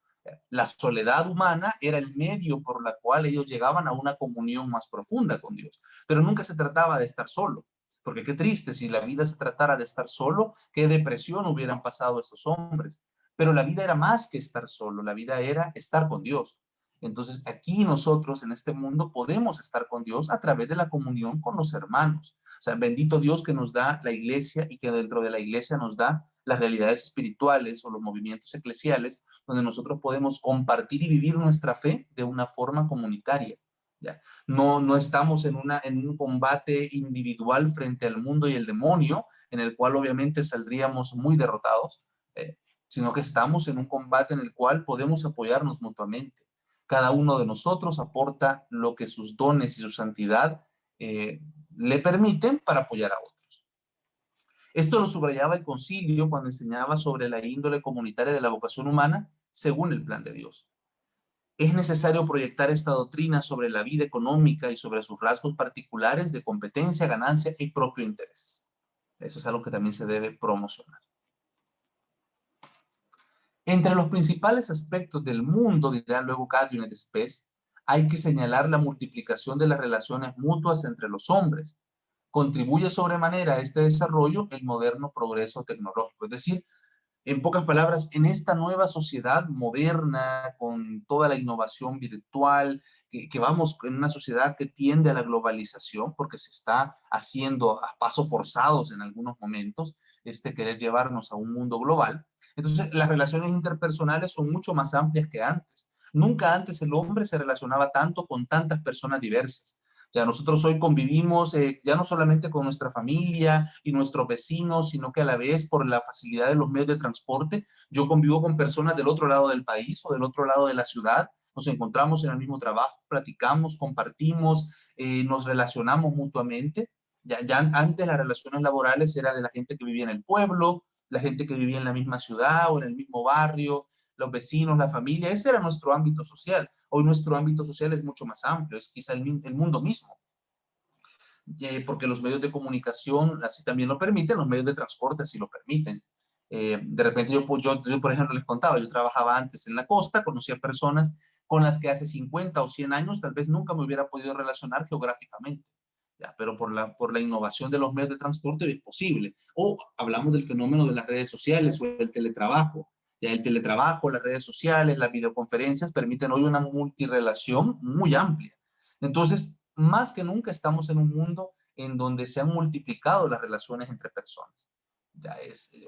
La soledad humana era el medio por la cual ellos llegaban a una comunión más profunda con Dios, pero nunca se trataba de estar solo, porque qué triste si la vida se tratara de estar solo, qué depresión hubieran pasado estos hombres. Pero la vida era más que estar solo, la vida era estar con Dios. Entonces aquí nosotros en este mundo podemos estar con Dios a través de la comunión con los hermanos. O sea, bendito Dios que nos da la iglesia y que dentro de la iglesia nos da las realidades espirituales o los movimientos eclesiales, donde nosotros podemos compartir y vivir nuestra fe de una forma comunitaria. ¿Ya? No estamos en un combate individual frente al mundo y el demonio, en el cual obviamente saldríamos muy derrotados, sino que estamos en un combate en el cual podemos apoyarnos mutuamente. Cada uno de nosotros aporta lo que sus dones y su santidad le permiten para apoyar a otros. Esto lo subrayaba el concilio cuando enseñaba sobre la índole comunitaria de la vocación humana según el plan de Dios. Es necesario proyectar esta doctrina sobre la vida económica y sobre sus rasgos particulares de competencia, ganancia y propio interés. Eso es algo que también se debe promocionar. Entre los principales aspectos del mundo, dirá luego Gadiunet Spes, hay que señalar la multiplicación de las relaciones mutuas entre los hombres. Contribuye sobremanera a este desarrollo el moderno progreso tecnológico. Es decir, En pocas palabras, en esta nueva sociedad moderna, con toda la innovación virtual, que vamos en una sociedad que tiende a la globalización, porque se está haciendo a pasos forzados en algunos momentos, querer llevarnos a un mundo global. Entonces, las relaciones interpersonales son mucho más amplias que antes. Nunca antes el hombre se relacionaba tanto con tantas personas diversas. Ya nosotros hoy convivimos ya no solamente con nuestra familia y nuestros vecinos, sino que a la vez por la facilidad de los medios de transporte, yo convivo con personas del otro lado del país o del otro lado de la ciudad. Nos encontramos en el mismo trabajo, platicamos, compartimos, nos relacionamos mutuamente. Ya antes las relaciones laborales eran de la gente que vivía en el pueblo, la gente que vivía en la misma ciudad o en el mismo barrio, los vecinos, la familia. Ese era nuestro ámbito social. Hoy nuestro ámbito social es mucho más amplio, es quizá el mundo mismo, porque los medios de comunicación así también lo permiten, los medios de transporte así lo permiten. De repente yo, por ejemplo, les contaba, yo trabajaba antes en la costa, conocía personas con las que hace 50 o 100 años tal vez nunca me hubiera podido relacionar geográficamente. Ya, pero por la innovación de los medios de transporte es posible. O hablamos del fenómeno de las redes sociales o el teletrabajo. Ya el teletrabajo, las redes sociales, las videoconferencias permiten hoy una multirelación muy amplia. Entonces, más que nunca estamos en un mundo en donde se han multiplicado las relaciones entre personas.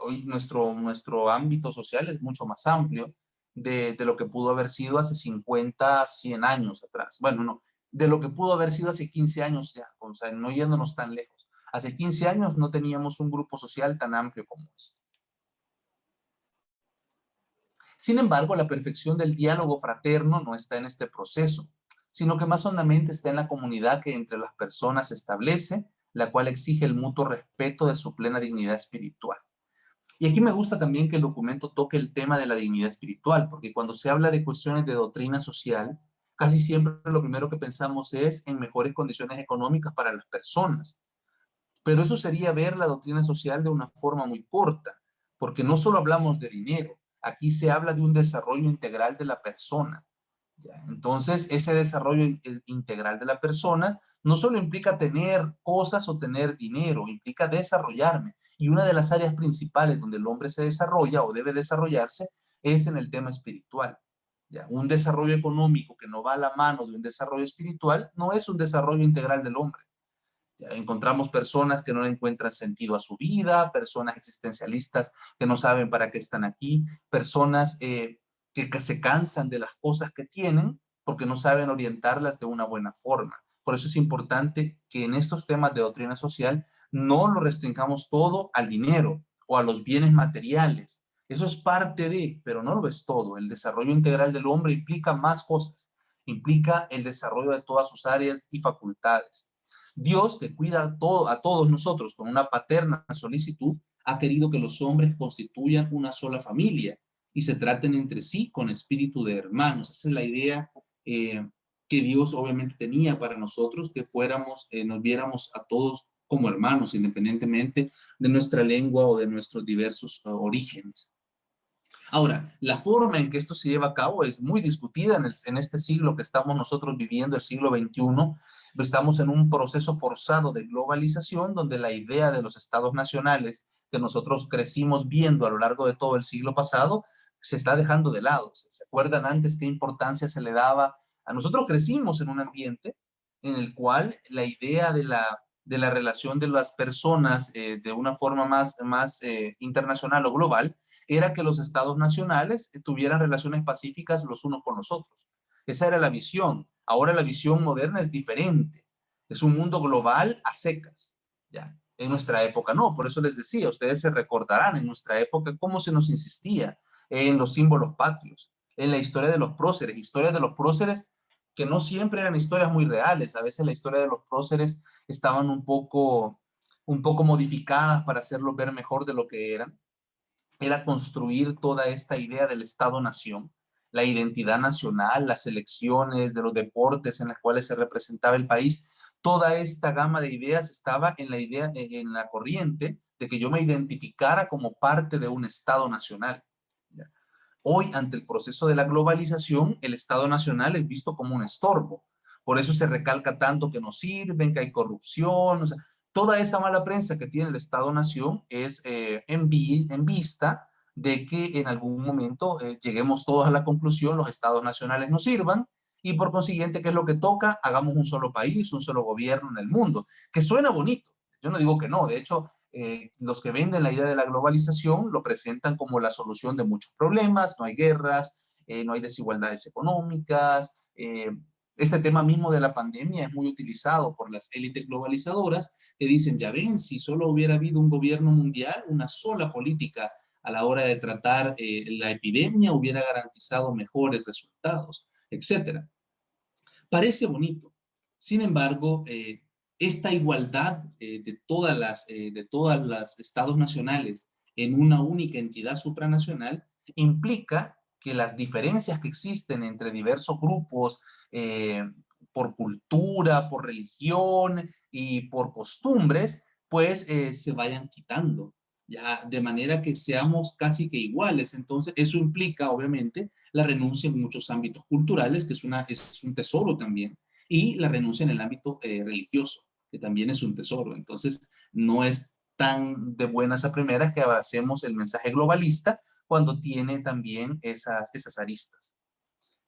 Hoy nuestro ámbito social es mucho más amplio de lo que pudo haber sido hace 50, 100 años atrás. Bueno, no, de lo que pudo haber sido hace 15 años ya, o sea, no yéndonos tan lejos. Hace 15 años no teníamos un grupo social tan amplio como este. Sin embargo, la perfección del diálogo fraterno no está en este proceso, sino que más hondamente está en la comunidad que entre las personas se establece, la cual exige el mutuo respeto de su plena dignidad espiritual. Y aquí me gusta también que el documento toque el tema de la dignidad espiritual, porque cuando se habla de cuestiones de doctrina social, casi siempre lo primero que pensamos es en mejores condiciones económicas para las personas. Pero eso sería ver la doctrina social de una forma muy corta, porque no solo hablamos de dinero, aquí se habla de un desarrollo integral de la persona. ¿Ya? Entonces, ese desarrollo integral de la persona no solo implica tener cosas o tener dinero, implica desarrollarme. Y una de las áreas principales donde el hombre se desarrolla o debe desarrollarse es en el tema espiritual. ¿Ya? Un desarrollo económico que no va a la mano de un desarrollo espiritual no es un desarrollo integral del hombre. Ya encontramos personas que no le encuentran sentido a su vida, personas existencialistas que no saben para qué están aquí, personas que se cansan de las cosas que tienen porque no saben orientarlas de una buena forma. Por eso es importante que en estos temas de doctrina social no lo restringamos todo al dinero o a los bienes materiales. Eso es parte de, pero no lo es todo. El desarrollo integral del hombre implica más cosas, implica el desarrollo de todas sus áreas y facultades. Dios, que cuida a todos nosotros con una paterna solicitud, ha querido que los hombres constituyan una sola familia y se traten entre sí con espíritu de hermanos. Esa es la idea que Dios obviamente tenía para nosotros, que nos viéramos a todos como hermanos, independientemente de nuestra lengua o de nuestros diversos orígenes. Ahora, la forma en que esto se lleva a cabo es muy discutida en este siglo que estamos nosotros viviendo, el siglo XXI. Estamos en un proceso forzado de globalización donde la idea de los estados nacionales que nosotros crecimos viendo a lo largo de todo el siglo pasado se está dejando de lado. ¿Se acuerdan antes qué importancia se le daba? A nosotros crecimos en un ambiente en el cual la idea de la relación de las personas de una forma más internacional o global era que los estados nacionales tuvieran relaciones pacíficas los unos con los otros. Esa era la visión. Ahora la visión moderna es diferente. Es un mundo global a secas. ¿Ya? En nuestra época no, por eso les decía, ustedes se recordarán en nuestra época cómo se nos insistía en los símbolos patrios, en la historias de los próceres que no siempre eran historias muy reales. A veces la historia de los próceres estaban un poco modificadas para hacerlos ver mejor de lo que eran. Era construir toda esta idea del Estado-Nación, la identidad nacional, las elecciones de los deportes en las cuales se representaba el país. Toda esta gama de ideas estaba en la corriente de que yo me identificara como parte de un Estado nacional. Hoy, ante el proceso de la globalización, el Estado nacional es visto como un estorbo. Por eso se recalca tanto que no sirven, que hay corrupción. O sea, toda esa mala prensa que tiene el Estado-nación es en vista de que en algún momento lleguemos todos a la conclusión, los estados nacionales nos sirvan, y por consiguiente, ¿qué es lo que toca? Hagamos un solo país, un solo gobierno en el mundo, que suena bonito. Yo no digo que no, de hecho, los que venden la idea de la globalización lo presentan como la solución de muchos problemas, no hay guerras, no hay desigualdades económicas. Este tema mismo de la pandemia es muy utilizado por las élites globalizadoras que dicen, ya ven, si solo hubiera habido un gobierno mundial, una sola política a la hora de tratar la epidemia hubiera garantizado mejores resultados, etcétera. Parece bonito. Sin embargo, esta igualdad de todas las estados nacionales en una única entidad supranacional implica que las diferencias que existen entre diversos grupos por cultura, por religión y por costumbres, pues se vayan quitando, ya de manera que seamos casi que iguales. Entonces, eso implica, obviamente, la renuncia en muchos ámbitos culturales, que es un tesoro también, y la renuncia en el ámbito religioso, que también es un tesoro. Entonces, no es tan de buenas a primeras que abracemos el mensaje globalista cuando tiene también esas aristas.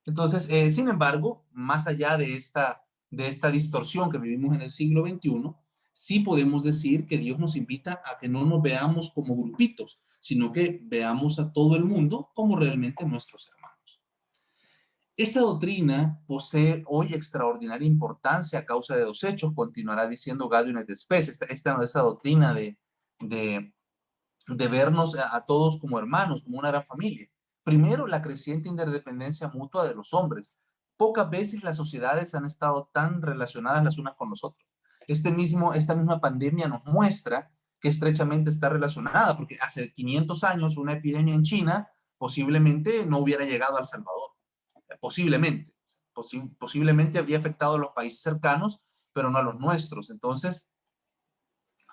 Entonces, sin embargo, más allá de esta distorsión que vivimos en el siglo XXI, sí podemos decir que Dios nos invita a que no nos veamos como grupitos, sino que veamos a todo el mundo como realmente nuestros hermanos. Esta doctrina posee hoy extraordinaria importancia a causa de dos hechos, continuará diciendo Gaudium et Spes, esta doctrina de, de vernos a todos como hermanos, como una gran familia. Primero, la creciente interdependencia mutua de los hombres. Pocas veces las sociedades han estado tan relacionadas las unas con las otras. Esta misma pandemia nos muestra que estrechamente está relacionada, porque hace 500 años una epidemia en China posiblemente no hubiera llegado a El Salvador. Posiblemente habría afectado a los países cercanos, pero no a los nuestros. Entonces,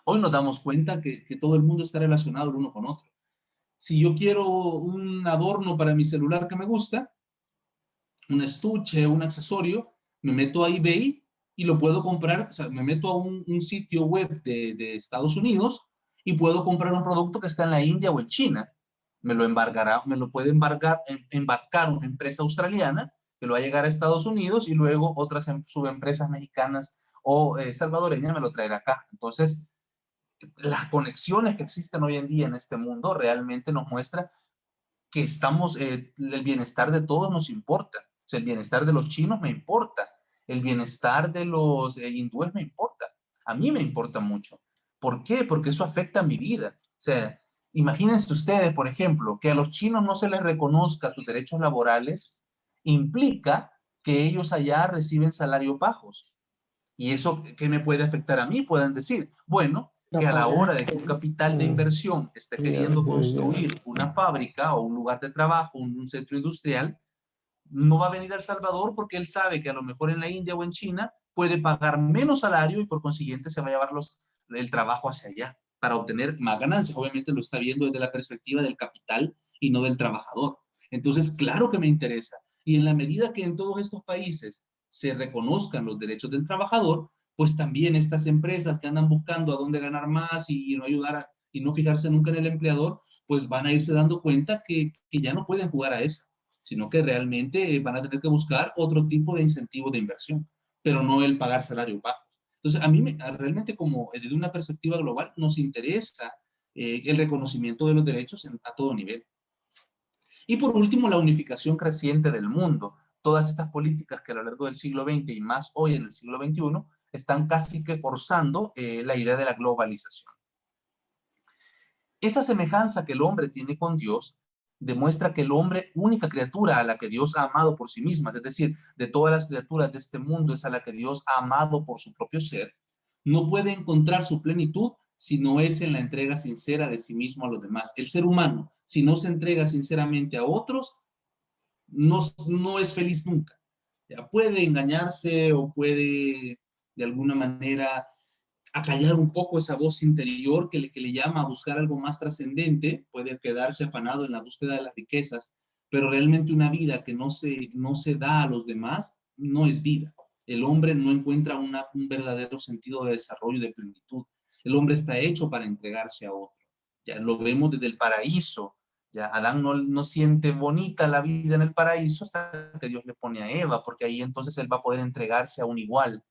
hoy nos damos cuenta que todo el mundo está relacionado el uno con otro. Si yo quiero un adorno para mi celular que me gusta, un estuche, un accesorio, me meto a eBay y lo puedo comprar, o sea, me meto a un sitio web de Estados Unidos y puedo comprar un producto que está en la India o en China. Me lo puede embarcar una empresa australiana que lo va a llegar a Estados Unidos y luego otras subempresas mexicanas o salvadoreñas me lo traerá acá. Entonces, las conexiones que existen hoy en día en este mundo realmente nos muestra que el bienestar de todos nos importa. O sea, el bienestar de los chinos me importa. El bienestar de los hindúes me importa. A mí me importa mucho. ¿Por qué? Porque eso afecta a mi vida. O sea, imagínense ustedes, por ejemplo, que a los chinos no se les reconozca sus derechos laborales, implica que ellos allá reciben salarios bajos. ¿Y eso qué me puede afectar a mí? Pueden decir, bueno, que a la hora de que un capital de inversión esté queriendo construir una fábrica o un lugar de trabajo, un centro industrial, no va a venir a El Salvador porque él sabe que a lo mejor en la India o en China puede pagar menos salario y por consiguiente se va a llevar el trabajo hacia allá para obtener más ganancias. Obviamente lo está viendo desde la perspectiva del capital y no del trabajador. Entonces, claro que me interesa. Y en la medida que en todos estos países se reconozcan los derechos del trabajador, pues también estas empresas que andan buscando a dónde ganar más y no y no fijarse nunca en el empleador, pues van a irse dando cuenta que ya no pueden jugar a eso, sino que realmente van a tener que buscar otro tipo de incentivo de inversión, pero no el pagar salarios bajos. Entonces, a mí realmente como desde una perspectiva global nos interesa el reconocimiento de los derechos a todo nivel. Y por último, la unificación creciente del mundo. Todas estas políticas que a lo largo del siglo XX y más hoy en el siglo XXI están casi que forzando la idea de la globalización. Esta semejanza que el hombre tiene con Dios demuestra que el hombre, única criatura a la que Dios ha amado por sí misma, es decir, de todas las criaturas de este mundo es a la que Dios ha amado por su propio ser, no puede encontrar su plenitud si no es en la entrega sincera de sí mismo a los demás. El ser humano, si no se entrega sinceramente a otros, no es feliz nunca. Ya puede engañarse o puede de alguna manera acallar un poco esa voz interior que le llama a buscar algo más trascendente, puede quedarse afanado en la búsqueda de las riquezas, pero realmente una vida que no se da a los demás no es vida. El hombre no encuentra un verdadero sentido de desarrollo y de plenitud. El hombre está hecho para entregarse a otro. Ya lo vemos desde el paraíso. Ya Adán no siente bonita la vida en el paraíso hasta que Dios le pone a Eva, porque ahí entonces él va a poder entregarse a un igual.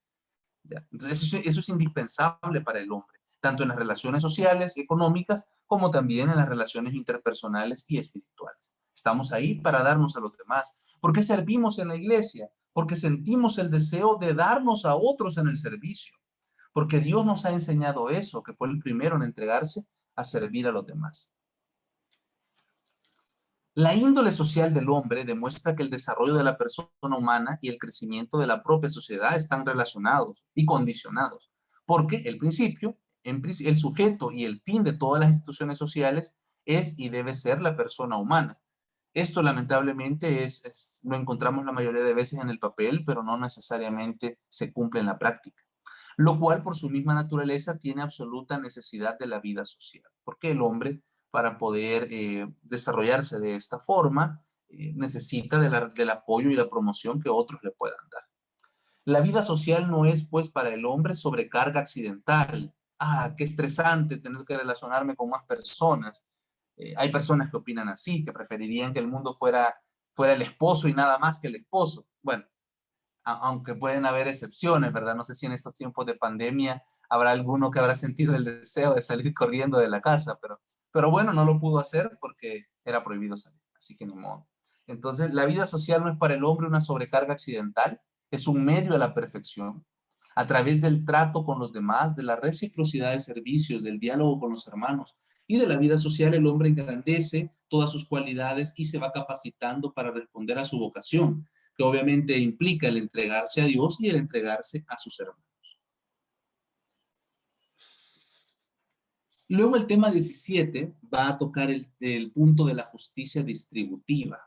¿Ya? Entonces eso es indispensable para el hombre, tanto en las relaciones sociales, económicas, como también en las relaciones interpersonales y espirituales. Estamos ahí para darnos a los demás. ¿Por qué servimos en la iglesia? Porque sentimos el deseo de darnos a otros en el servicio. Porque Dios nos ha enseñado eso, que fue el primero en entregarse a servir a los demás. La índole social del hombre demuestra que el desarrollo de la persona humana y el crecimiento de la propia sociedad están relacionados y condicionados, porque el principio, el sujeto y el fin de todas las instituciones sociales es y debe ser la persona humana. Esto lamentablemente lo encontramos la mayoría de veces en el papel, pero no necesariamente se cumple en la práctica, lo cual por su misma naturaleza tiene absoluta necesidad de la vida social, porque el hombre, para poder desarrollarse de esta forma, necesita del apoyo y la promoción que otros le puedan dar. La vida social no es, pues, para el hombre sobrecarga accidental. Ah, qué estresante tener que relacionarme con más personas. Hay personas que opinan así, que preferirían que el mundo fuera el esposo y nada más que el esposo. Bueno, aunque pueden haber excepciones, ¿verdad? No sé si en estos tiempos de pandemia habrá alguno que habrá sentido el deseo de salir corriendo de la casa, pero bueno, no lo pudo hacer porque era prohibido salir, así que ni modo. Entonces, la vida social no es para el hombre una sobrecarga accidental, es un medio a la perfección. A través del trato con los demás, de la reciprocidad de servicios, del diálogo con los hermanos y de la vida social, el hombre engrandece todas sus cualidades y se va capacitando para responder a su vocación, que obviamente implica el entregarse a Dios y el entregarse a sus hermanos. Luego el tema 17 va a tocar el punto de la justicia distributiva.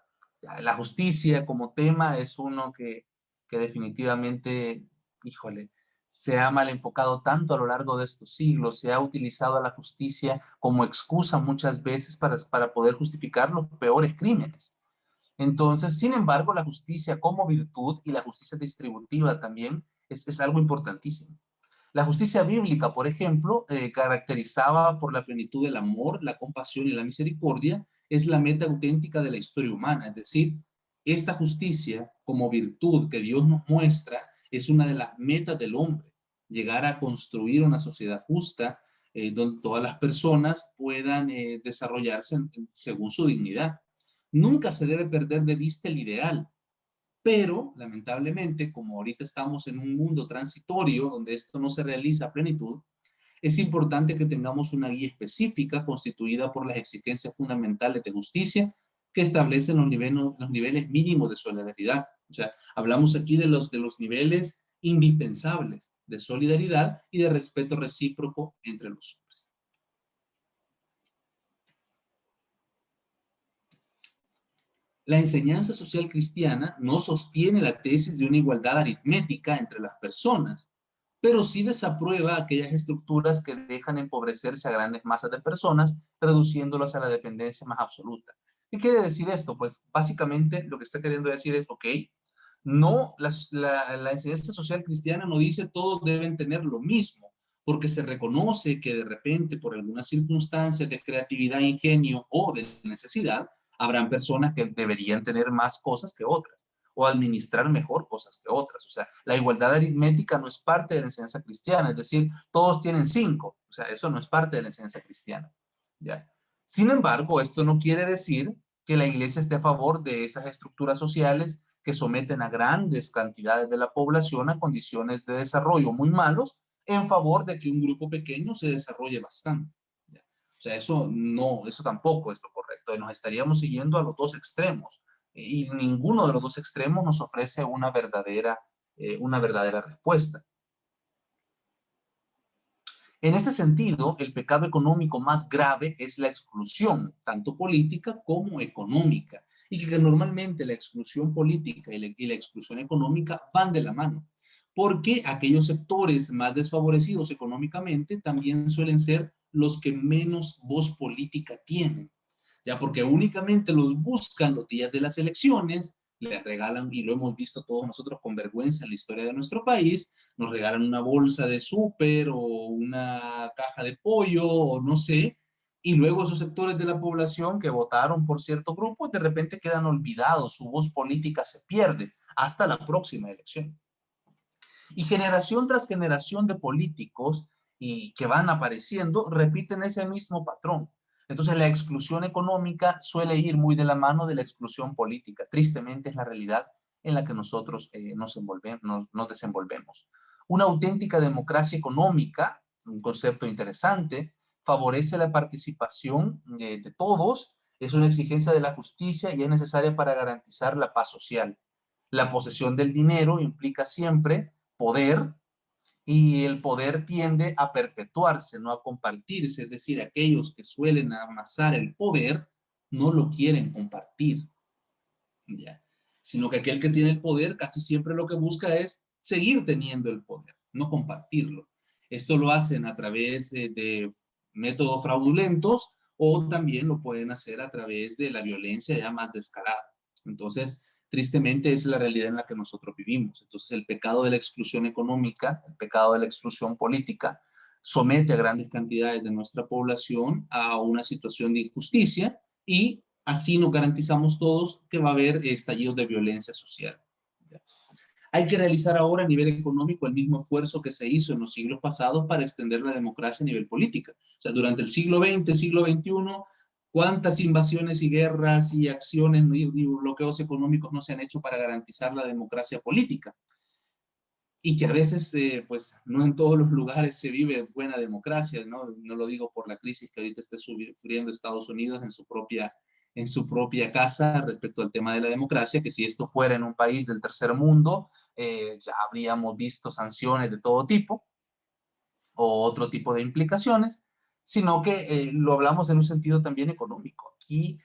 La justicia como tema es uno que definitivamente, híjole, se ha mal enfocado tanto a lo largo de estos siglos, se ha utilizado a la justicia como excusa muchas veces para poder justificar los peores crímenes. Entonces, sin embargo, la justicia como virtud y la justicia distributiva también es algo importantísimo. La justicia bíblica, por ejemplo, caracterizaba por la plenitud del amor, la compasión y la misericordia, es la meta auténtica de la historia humana. Es decir, esta justicia como virtud que Dios nos muestra es una de las metas del hombre, llegar a construir una sociedad justa donde todas las personas puedan desarrollarse según su dignidad. Nunca se debe perder de vista el ideal, pero lamentablemente, como ahorita estamos en un mundo transitorio donde esto no se realiza a plenitud, es importante que tengamos una guía específica constituida por las exigencias fundamentales de justicia que establecen los niveles mínimos de solidaridad. O sea, hablamos aquí de los niveles indispensables de solidaridad y de respeto recíproco entre los hombres. La enseñanza social cristiana no sostiene la tesis de una igualdad aritmética entre las personas, pero sí desaprueba aquellas estructuras que dejan empobrecerse a grandes masas de personas, reduciéndolas a la dependencia más absoluta. ¿Qué quiere decir esto? Pues básicamente lo que está queriendo decir es, ok, no, la enseñanza social cristiana no dice todos deben tener lo mismo, porque se reconoce que de repente por algunas circunstancias de creatividad, ingenio o de necesidad, habrán personas que deberían tener más cosas que otras o administrar mejor cosas que otras. O sea, la igualdad aritmética no es parte de la enseñanza cristiana, es decir, todos tienen 5. O sea, eso no es parte de la enseñanza cristiana. ¿Ya? Sin embargo, esto no quiere decir que la iglesia esté a favor de esas estructuras sociales que someten a grandes cantidades de la población a condiciones de desarrollo muy malos en favor de que un grupo pequeño se desarrolle bastante. ¿Ya? O sea, eso tampoco es lo correcto. Nos estaríamos siguiendo a los dos extremos y ninguno de los dos extremos nos ofrece una verdadera respuesta. En este sentido, el pecado económico más grave es la exclusión, tanto política como económica, y que normalmente la exclusión política y la exclusión económica van de la mano, porque aquellos sectores más desfavorecidos económicamente también suelen ser los que menos voz política tienen, ya porque únicamente los buscan los días de las elecciones, les regalan, y lo hemos visto todos nosotros con vergüenza en la historia de nuestro país, nos regalan una bolsa de súper o una caja de pollo o no sé, Y luego esos sectores de la población que votaron por cierto grupo, de repente quedan olvidados, su voz política se pierde hasta la próxima elección. Y generación tras generación de políticos y que van apareciendo repiten ese mismo patrón. Entonces la exclusión económica suele ir muy de la mano de la exclusión política. Tristemente es la realidad en la que nosotros nos desenvolvemos. Una auténtica democracia económica, un concepto interesante, favorece la participación de todos, es una exigencia de la justicia y es necesaria para garantizar la paz social. La posesión del dinero implica siempre poder, y el poder tiende a perpetuarse, no a compartirse, es decir, aquellos que suelen amasar el poder no lo quieren compartir, ¿ya? Sino que aquel que tiene el poder casi siempre lo que busca es seguir teniendo el poder, no compartirlo. Esto lo hacen a través de métodos fraudulentos o también lo pueden hacer a través de la violencia ya más descarada. Entonces, tristemente es la realidad en la que nosotros vivimos. Entonces, el pecado de la exclusión económica, el pecado de la exclusión política, somete a grandes cantidades de nuestra población a una situación de injusticia y así nos garantizamos todos que va a haber estallidos de violencia social. Hay que realizar ahora a nivel económico el mismo esfuerzo que se hizo en los siglos pasados para extender la democracia a nivel política. O sea, durante el siglo XX, siglo XXI, ¿cuántas invasiones y guerras y acciones y bloqueos económicos no se han hecho para garantizar la democracia política? Y que a veces, pues, no en todos los lugares se vive buena democracia, ¿no? No lo digo por la crisis que ahorita está sufriendo Estados Unidos en su propia casa respecto al tema de la democracia, que si esto fuera en un país del tercer mundo, ya habríamos visto sanciones de todo tipo o otro tipo de implicaciones, sino que lo hablamos en un sentido también económico. Aquí,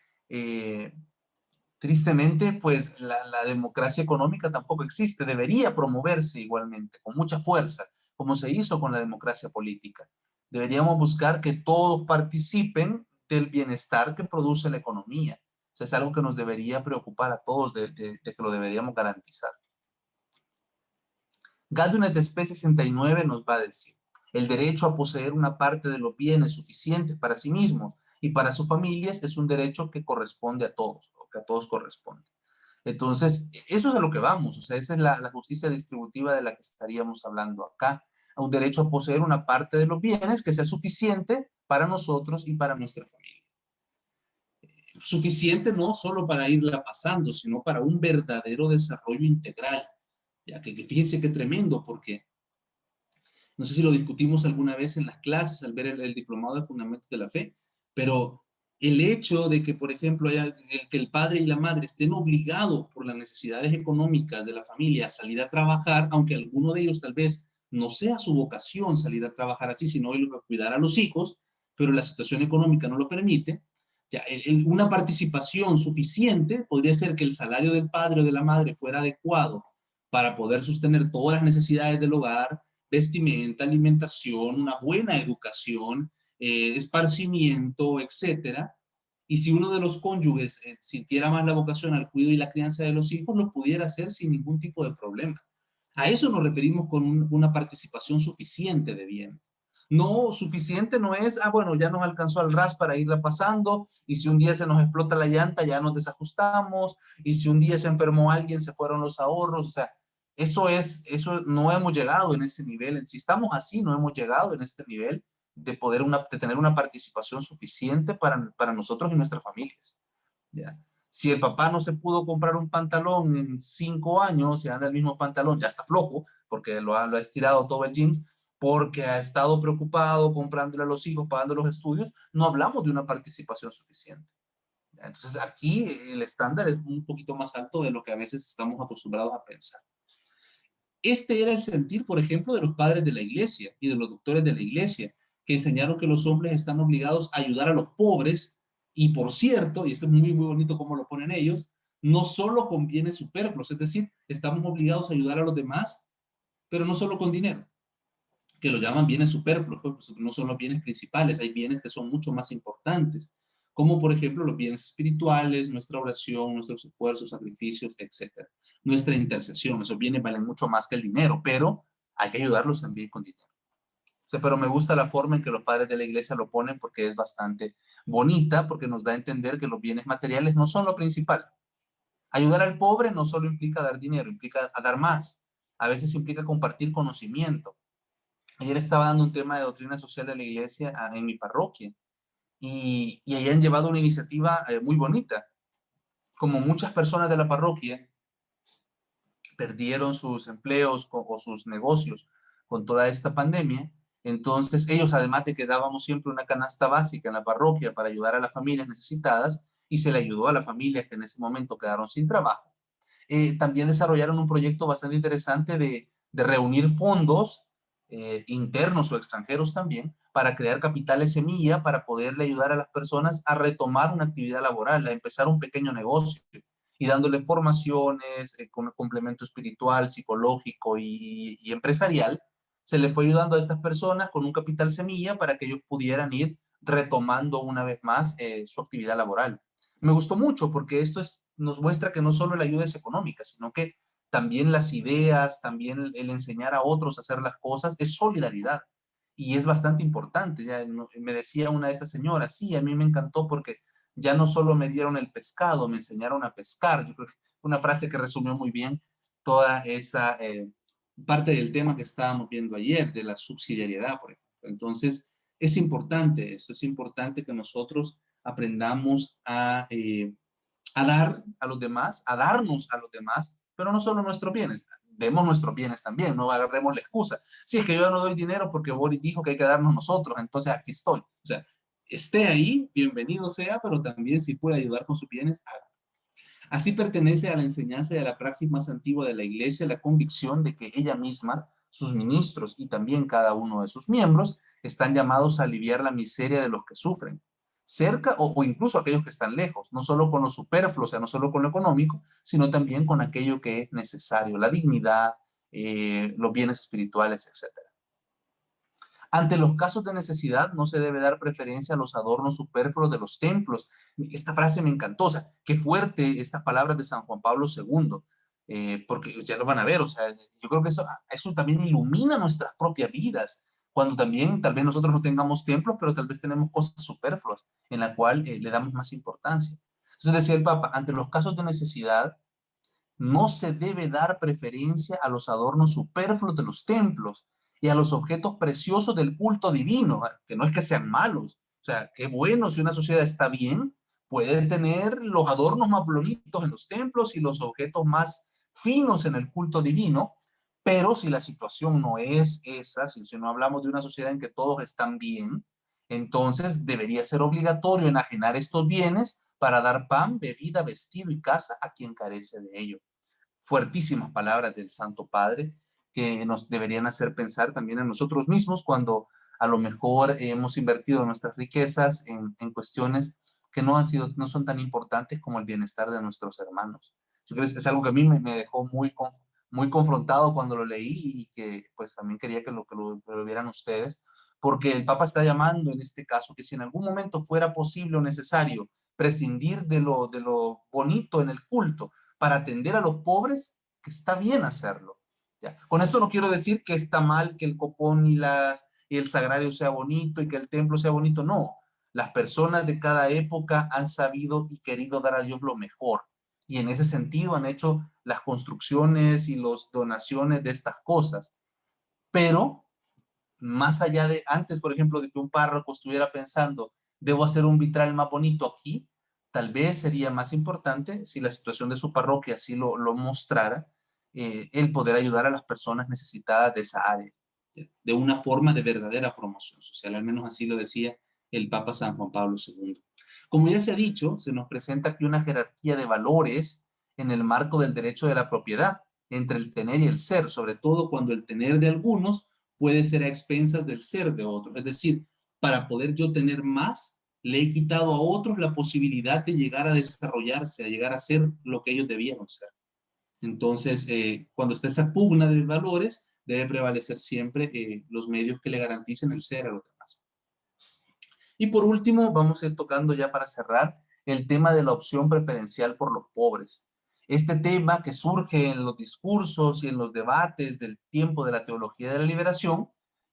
tristemente, pues la democracia económica tampoco existe. Debería promoverse igualmente, con mucha fuerza, como se hizo con la democracia política. Deberíamos buscar que todos participen del bienestar que produce la economía. O sea, es algo que nos debería preocupar a todos, de que lo deberíamos garantizar. Gallunet Spes 69 nos va a decir, el derecho a poseer una parte de los bienes suficientes para sí mismos y para sus familias es un derecho que corresponde a todos, o que a todos corresponde. Entonces, eso es a lo que vamos, o sea, esa es la justicia distributiva de la que estaríamos hablando acá, a un derecho a poseer una parte de los bienes que sea suficiente para nosotros y para nuestra familia. Suficiente no solo para irla pasando, sino para un verdadero desarrollo integral. Ya que fíjense qué tremendo, porque no sé si lo discutimos alguna vez en las clases al ver el diplomado de Fundamentos de la Fe, pero el hecho de que, por ejemplo, que el padre y la madre estén obligados por las necesidades económicas de la familia a salir a trabajar, aunque alguno de ellos tal vez no sea su vocación salir a trabajar así, sino cuidar a los hijos, pero la situación económica no lo permite, ya, una participación suficiente podría ser que el salario del padre o de la madre fuera adecuado para poder sostener todas las necesidades del hogar, vestimenta, alimentación, una buena educación, esparcimiento, etcétera. Y si uno de los cónyuges sintiera más la vocación al cuidado y la crianza de los hijos, lo pudiera hacer sin ningún tipo de problema. A eso nos referimos con una participación suficiente de bienes. No, suficiente no es, bueno, ya nos alcanzó el RAS para irla pasando, y si un día se nos explota la llanta, ya nos desajustamos, y si un día se enfermó alguien, se fueron los ahorros, o sea, eso no hemos llegado en ese nivel. Si estamos así, no hemos llegado en este nivel de poder de tener una participación suficiente para nosotros y nuestras familias. ¿Ya? Si el papá no se pudo comprar un pantalón en 5 años, se anda el mismo pantalón, ya está flojo, porque lo ha estirado todo el jeans, porque ha estado preocupado comprándole a los hijos, pagando los estudios, no hablamos de una participación suficiente. ¿Ya? Entonces aquí el estándar es un poquito más alto de lo que a veces estamos acostumbrados a pensar. Este era el sentir, por ejemplo, de los padres de la iglesia y de los doctores de la iglesia, que enseñaron que los hombres están obligados a ayudar a los pobres, y por cierto, y esto es muy, muy bonito como lo ponen ellos, no solo con bienes superfluos, es decir, estamos obligados a ayudar a los demás, pero no solo con dinero, que lo llaman bienes superfluos, pues no son los bienes principales, hay bienes que son mucho más importantes, como por ejemplo los bienes espirituales, nuestra oración, nuestros esfuerzos, sacrificios, etc. Nuestra intercesión, esos bienes valen mucho más que el dinero, pero hay que ayudarlos también con dinero. sea, pero me gusta la forma en que los padres de la iglesia lo ponen porque es bastante bonita, porque nos da a entender que los bienes materiales no son lo principal. Ayudar al pobre no solo implica dar dinero, implica dar más. A veces implica compartir conocimiento. Ayer estaba dando un tema de doctrina social de la iglesia en mi parroquia y ahí han llevado una iniciativa muy bonita. Como muchas personas de la parroquia perdieron sus empleos o sus negocios con toda esta pandemia, entonces ellos, además de que dábamos siempre una canasta básica en la parroquia para ayudar a las familias necesitadas, y se le ayudó a las familias que en ese momento quedaron sin trabajo, también desarrollaron un proyecto bastante interesante de reunir fondos internos o extranjeros también para crear capitales semilla para poderle ayudar a las personas a retomar una actividad laboral, a empezar un pequeño negocio y dándole formaciones con complemento espiritual, psicológico y empresarial. Se le fue ayudando a estas personas con un capital semilla para que ellos pudieran ir retomando una vez más su actividad laboral. Me gustó mucho porque nos muestra que no solo la ayuda es económica, sino que también las ideas, también el enseñar a otros a hacer las cosas es solidaridad. Y es bastante importante. Ya me decía una de estas señoras, sí, a mí me encantó porque ya no solo me dieron el pescado, me enseñaron a pescar. Yo creo que una frase que resumió muy bien toda esa parte del tema que estábamos viendo ayer, de la subsidiariedad, por ejemplo. Entonces, es importante esto, es importante que nosotros aprendamos a dar a los demás, a darnos a los demás, pero no solo nuestros bienes, demos nuestros bienes también, no agarremos la excusa. Si es que yo no doy dinero porque Boris dijo que hay que darnos nosotros, entonces aquí estoy. O sea, esté ahí, bienvenido sea, pero también si puede ayudar con sus bienes, haga. Así pertenece a la enseñanza y a la praxis más antigua de la Iglesia la convicción de que ella misma, sus ministros y también cada uno de sus miembros están llamados a aliviar la miseria de los que sufren, cerca o incluso aquellos que están lejos, no solo con lo superfluo, o sea, no solo con lo económico, sino también con aquello que es necesario, la dignidad, los bienes espirituales, etcétera. Ante los casos de necesidad no se debe dar preferencia a los adornos superfluos de los templos. Esta frase me encantó, o sea, qué fuerte estas palabras de San Juan Pablo II, porque ya lo van a ver, o sea, yo creo que eso también ilumina nuestras propias vidas, cuando también tal vez nosotros no tengamos templos, pero tal vez tenemos cosas superfluas en la cual le damos más importancia. Entonces decía el Papa, ante los casos de necesidad, no se debe dar preferencia a los adornos superfluos de los templos y a los objetos preciosos del culto divino, que no es que sean malos. O sea, qué bueno si una sociedad está bien, puede tener los adornos más bonitos en los templos y los objetos más finos en el culto divino, pero si la situación no es esa, si no hablamos de una sociedad en que todos están bien, entonces debería ser obligatorio enajenar estos bienes para dar pan, bebida, vestido y casa a quien carece de ello. Fuertísimas palabras del Santo Padre que nos deberían hacer pensar también en nosotros mismos cuando a lo mejor hemos invertido nuestras riquezas en cuestiones que no son tan importantes como el bienestar de nuestros hermanos. Yo creo que es algo que a mí me dejó muy confrontado cuando lo leí y que pues también quería que lo vieran ustedes, porque el Papa está llamando en este caso que si en algún momento fuera posible o necesario prescindir de lo bonito en el culto, para atender a los pobres, que está bien hacerlo. ¿Ya? Con esto no quiero decir que está mal que el copón y el sagrario sea bonito y que el templo sea bonito, no. Las personas de cada época han sabido y querido dar a Dios lo mejor. Y en ese sentido han hecho las construcciones y las donaciones de estas cosas. Pero más allá de, antes, por ejemplo, de que un párroco estuviera pensando, debo hacer un vitral más bonito aquí, tal vez sería más importante, si la situación de su parroquia así lo mostrara, el poder ayudar a las personas necesitadas de esa área, de una forma de verdadera promoción social, al menos así lo decía el Papa San Juan Pablo II. Como ya se ha dicho, se nos presenta aquí una jerarquía de valores en el marco del derecho de la propiedad, entre el tener y el ser, sobre todo cuando el tener de algunos puede ser a expensas del ser de otros. Es decir, para poder yo tener más, le he quitado a otros la posibilidad de llegar a desarrollarse, a llegar a ser lo que ellos debieron ser. Entonces, cuando está esa pugna de valores, debe prevalecer siempre los medios que le garanticen el ser a los demás. Y por último, vamos a ir tocando ya para cerrar el tema de la opción preferencial por los pobres. Este tema que surge en los discursos y en los debates del tiempo de la teología de la liberación,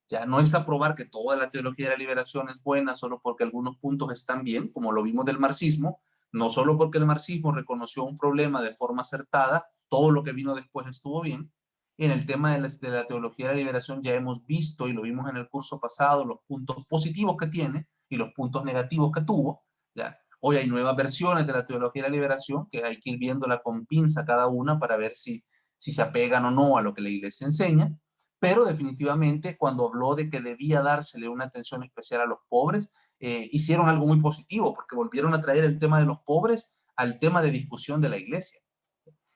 Ya no es aprobar que toda la teología de la liberación es buena solo porque algunos puntos están bien, como lo vimos del marxismo, no solo porque el marxismo reconoció un problema de forma acertada, todo lo que vino después estuvo bien. En el tema de la teología de la liberación ya hemos visto, y lo vimos en el curso pasado, los puntos positivos que tiene y los puntos negativos que tuvo. ¿Ya? Hoy hay nuevas versiones de la teología de la liberación que hay que ir viéndola con pinza cada una para ver si se apegan o no a lo que la iglesia enseña. Pero definitivamente cuando habló de que debía dársele una atención especial a los pobres, hicieron algo muy positivo porque volvieron a traer el tema de los pobres al tema de discusión de la iglesia.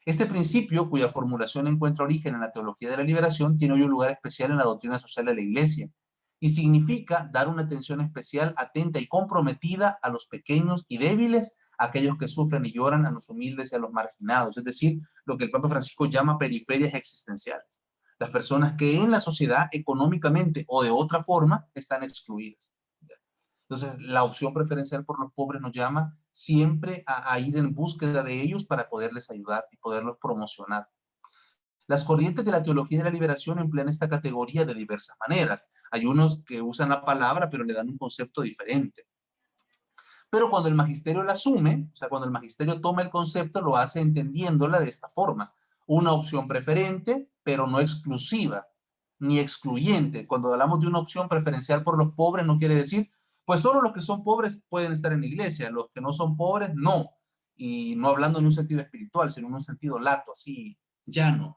Este principio, cuya formulación encuentra origen en la teología de la liberación, tiene hoy un lugar especial en la doctrina social de la iglesia y significa dar una atención especial, atenta y comprometida a los pequeños y débiles, a aquellos que sufren y lloran, a los humildes y a los marginados, es decir, lo que el Papa Francisco llama periferias existenciales, las personas que en la sociedad económicamente o de otra forma están excluidas. Entonces, la opción preferencial por los pobres nos llama siempre a ir en búsqueda de ellos para poderles ayudar y poderlos promocionar. Las corrientes de la teología de la liberación emplean esta categoría de diversas maneras. Hay unos que usan la palabra, pero le dan un concepto diferente. Pero cuando el magisterio la asume, o sea, cuando el magisterio toma el concepto, lo hace entendiéndola de esta forma. Una opción preferente, pero no exclusiva, ni excluyente. Cuando hablamos de una opción preferencial por los pobres, no quiere decir, pues solo los que son pobres pueden estar en la iglesia, los que no son pobres, no. Y no hablando en un sentido espiritual, sino en un sentido lato, así, llano.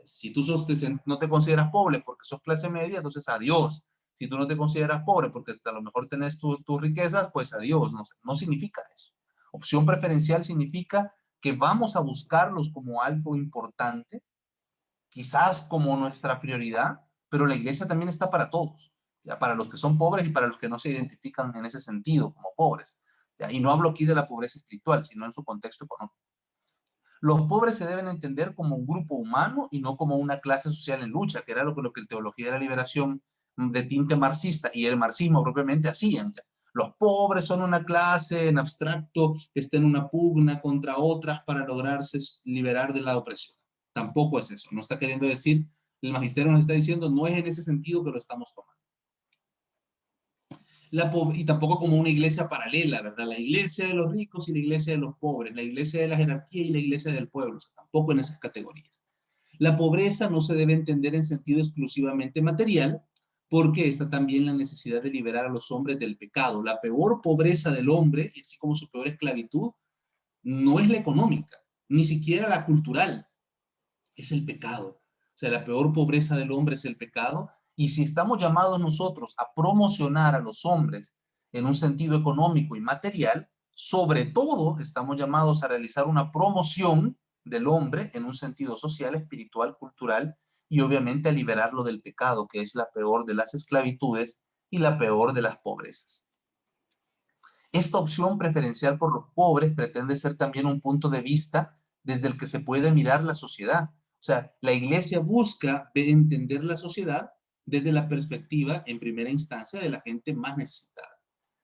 Si tú no te consideras pobre porque sos clase media, entonces adiós. Si tú no te consideras pobre porque a lo mejor tenés tus riquezas, pues adiós, no significa eso. Opción preferencial significa que vamos a buscarlos como algo importante, quizás como nuestra prioridad, pero la iglesia también está para todos, ya para los que son pobres y para los que no se identifican en ese sentido como pobres. ¿Ya? Y no hablo aquí de la pobreza espiritual, sino en su contexto económico. Los pobres se deben entender como un grupo humano y no como una clase social en lucha, que era lo que la teología de la liberación de tinte marxista y el marxismo propiamente hacían. Los pobres son una clase en abstracto que está en una pugna contra otras para lograrse liberar de la opresión. Tampoco es eso. No está queriendo decir, el magisterio nos está diciendo, no es en ese sentido que lo estamos tomando. Y tampoco como una iglesia paralela, ¿verdad? La iglesia de los ricos y la iglesia de los pobres, la iglesia de la jerarquía y la iglesia del pueblo, o sea, tampoco en esas categorías. La pobreza no se debe entender en sentido exclusivamente material, porque está también la necesidad de liberar a los hombres del pecado. La peor pobreza del hombre, así como su peor esclavitud, no es la económica, ni siquiera la cultural, es el pecado. O sea, la peor pobreza del hombre es el pecado. Y si estamos llamados nosotros a promocionar a los hombres en un sentido económico y material, sobre todo estamos llamados a realizar una promoción del hombre en un sentido social, espiritual, cultural y obviamente a liberarlo del pecado, que es la peor de las esclavitudes y la peor de las pobrezas. Esta opción preferencial por los pobres pretende ser también un punto de vista desde el que se puede mirar la sociedad. O sea, la iglesia busca entender la sociedad desde la perspectiva, en primera instancia, de la gente más necesitada.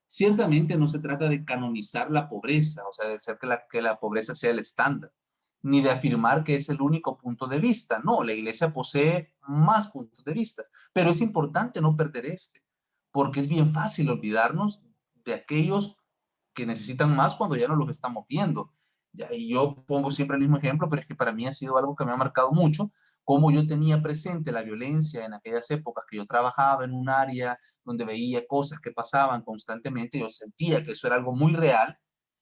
Ciertamente no se trata de canonizar la pobreza, o sea, de hacer que la pobreza sea el estándar, ni de afirmar que es el único punto de vista. No, la iglesia posee más puntos de vista, pero es importante no perder este, porque es bien fácil olvidarnos de aquellos que necesitan más cuando ya no los estamos viendo. Ya, y yo pongo siempre el mismo ejemplo, pero es que para mí ha sido algo que me ha marcado mucho, cómo yo tenía presente la violencia en aquellas épocas que yo trabajaba en un área donde veía cosas que pasaban constantemente, yo sentía que eso era algo muy real,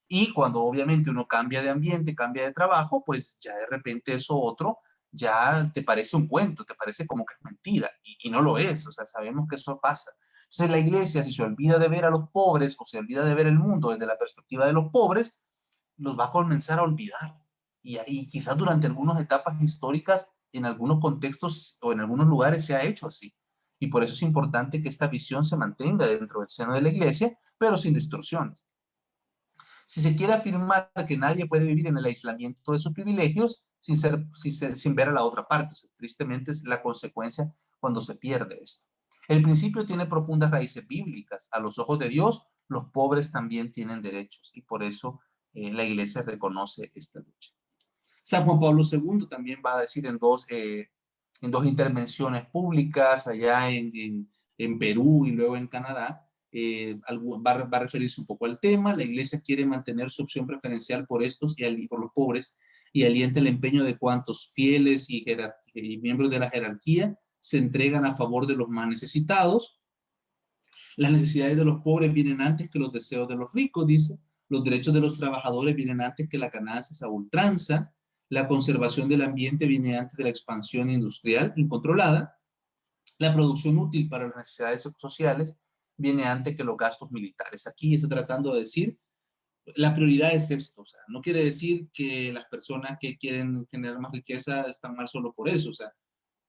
y cuando obviamente uno cambia de ambiente, cambia de trabajo, pues ya de repente eso otro ya te parece un cuento, te parece como que es mentira, y no lo es, o sea, sabemos que eso pasa. Entonces la iglesia, si se olvida de ver a los pobres o se olvida de ver el mundo desde la perspectiva de los pobres, los va a comenzar a olvidar. Y quizás durante algunas etapas históricas, en algunos contextos o en algunos lugares se ha hecho así. Y por eso es importante que esta visión se mantenga dentro del seno de la iglesia, pero sin distorsiones. Si se quiere afirmar que nadie puede vivir en el aislamiento de sus privilegios sin ver a la otra parte, o sea, tristemente es la consecuencia cuando se pierde esto. El principio tiene profundas raíces bíblicas. A los ojos de Dios, los pobres también tienen derechos y por eso la iglesia reconoce esta lucha. San Juan Pablo II también va a decir en dos en 2 intervenciones públicas allá en Perú y luego en Canadá, va a referirse un poco al tema. La Iglesia quiere mantener su opción preferencial por estos y por los pobres y alienta el empeño de cuantos fieles y miembros de la jerarquía se entregan a favor de los más necesitados. Las necesidades de los pobres vienen antes que los deseos de los ricos, dice. Los derechos de los trabajadores vienen antes que la ganancia a ultranza. La conservación del ambiente viene antes de la expansión industrial incontrolada. La producción útil para las necesidades sociales viene antes que los gastos militares. Aquí estoy tratando de decir, la prioridad es esto. O sea, no quiere decir que las personas que quieren generar más riqueza están mal solo por eso. O sea,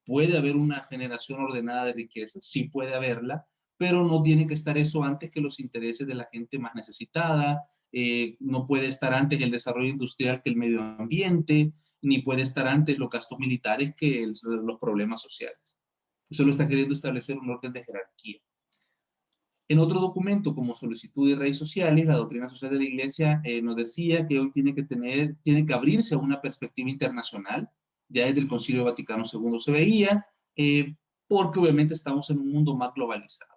puede haber una generación ordenada de riqueza, sí puede haberla, pero no tiene que estar eso antes que los intereses de la gente más necesitada, no puede estar antes el desarrollo industrial que el medio ambiente, ni puede estar antes los gastos militares que los problemas sociales. Eso lo está queriendo establecer un orden de jerarquía. En otro documento, como solicitud de redes sociales, la doctrina social de la Iglesia nos decía que hoy tiene que abrirse a una perspectiva internacional. Ya desde el Concilio Vaticano II se veía, porque obviamente estamos en un mundo más globalizado.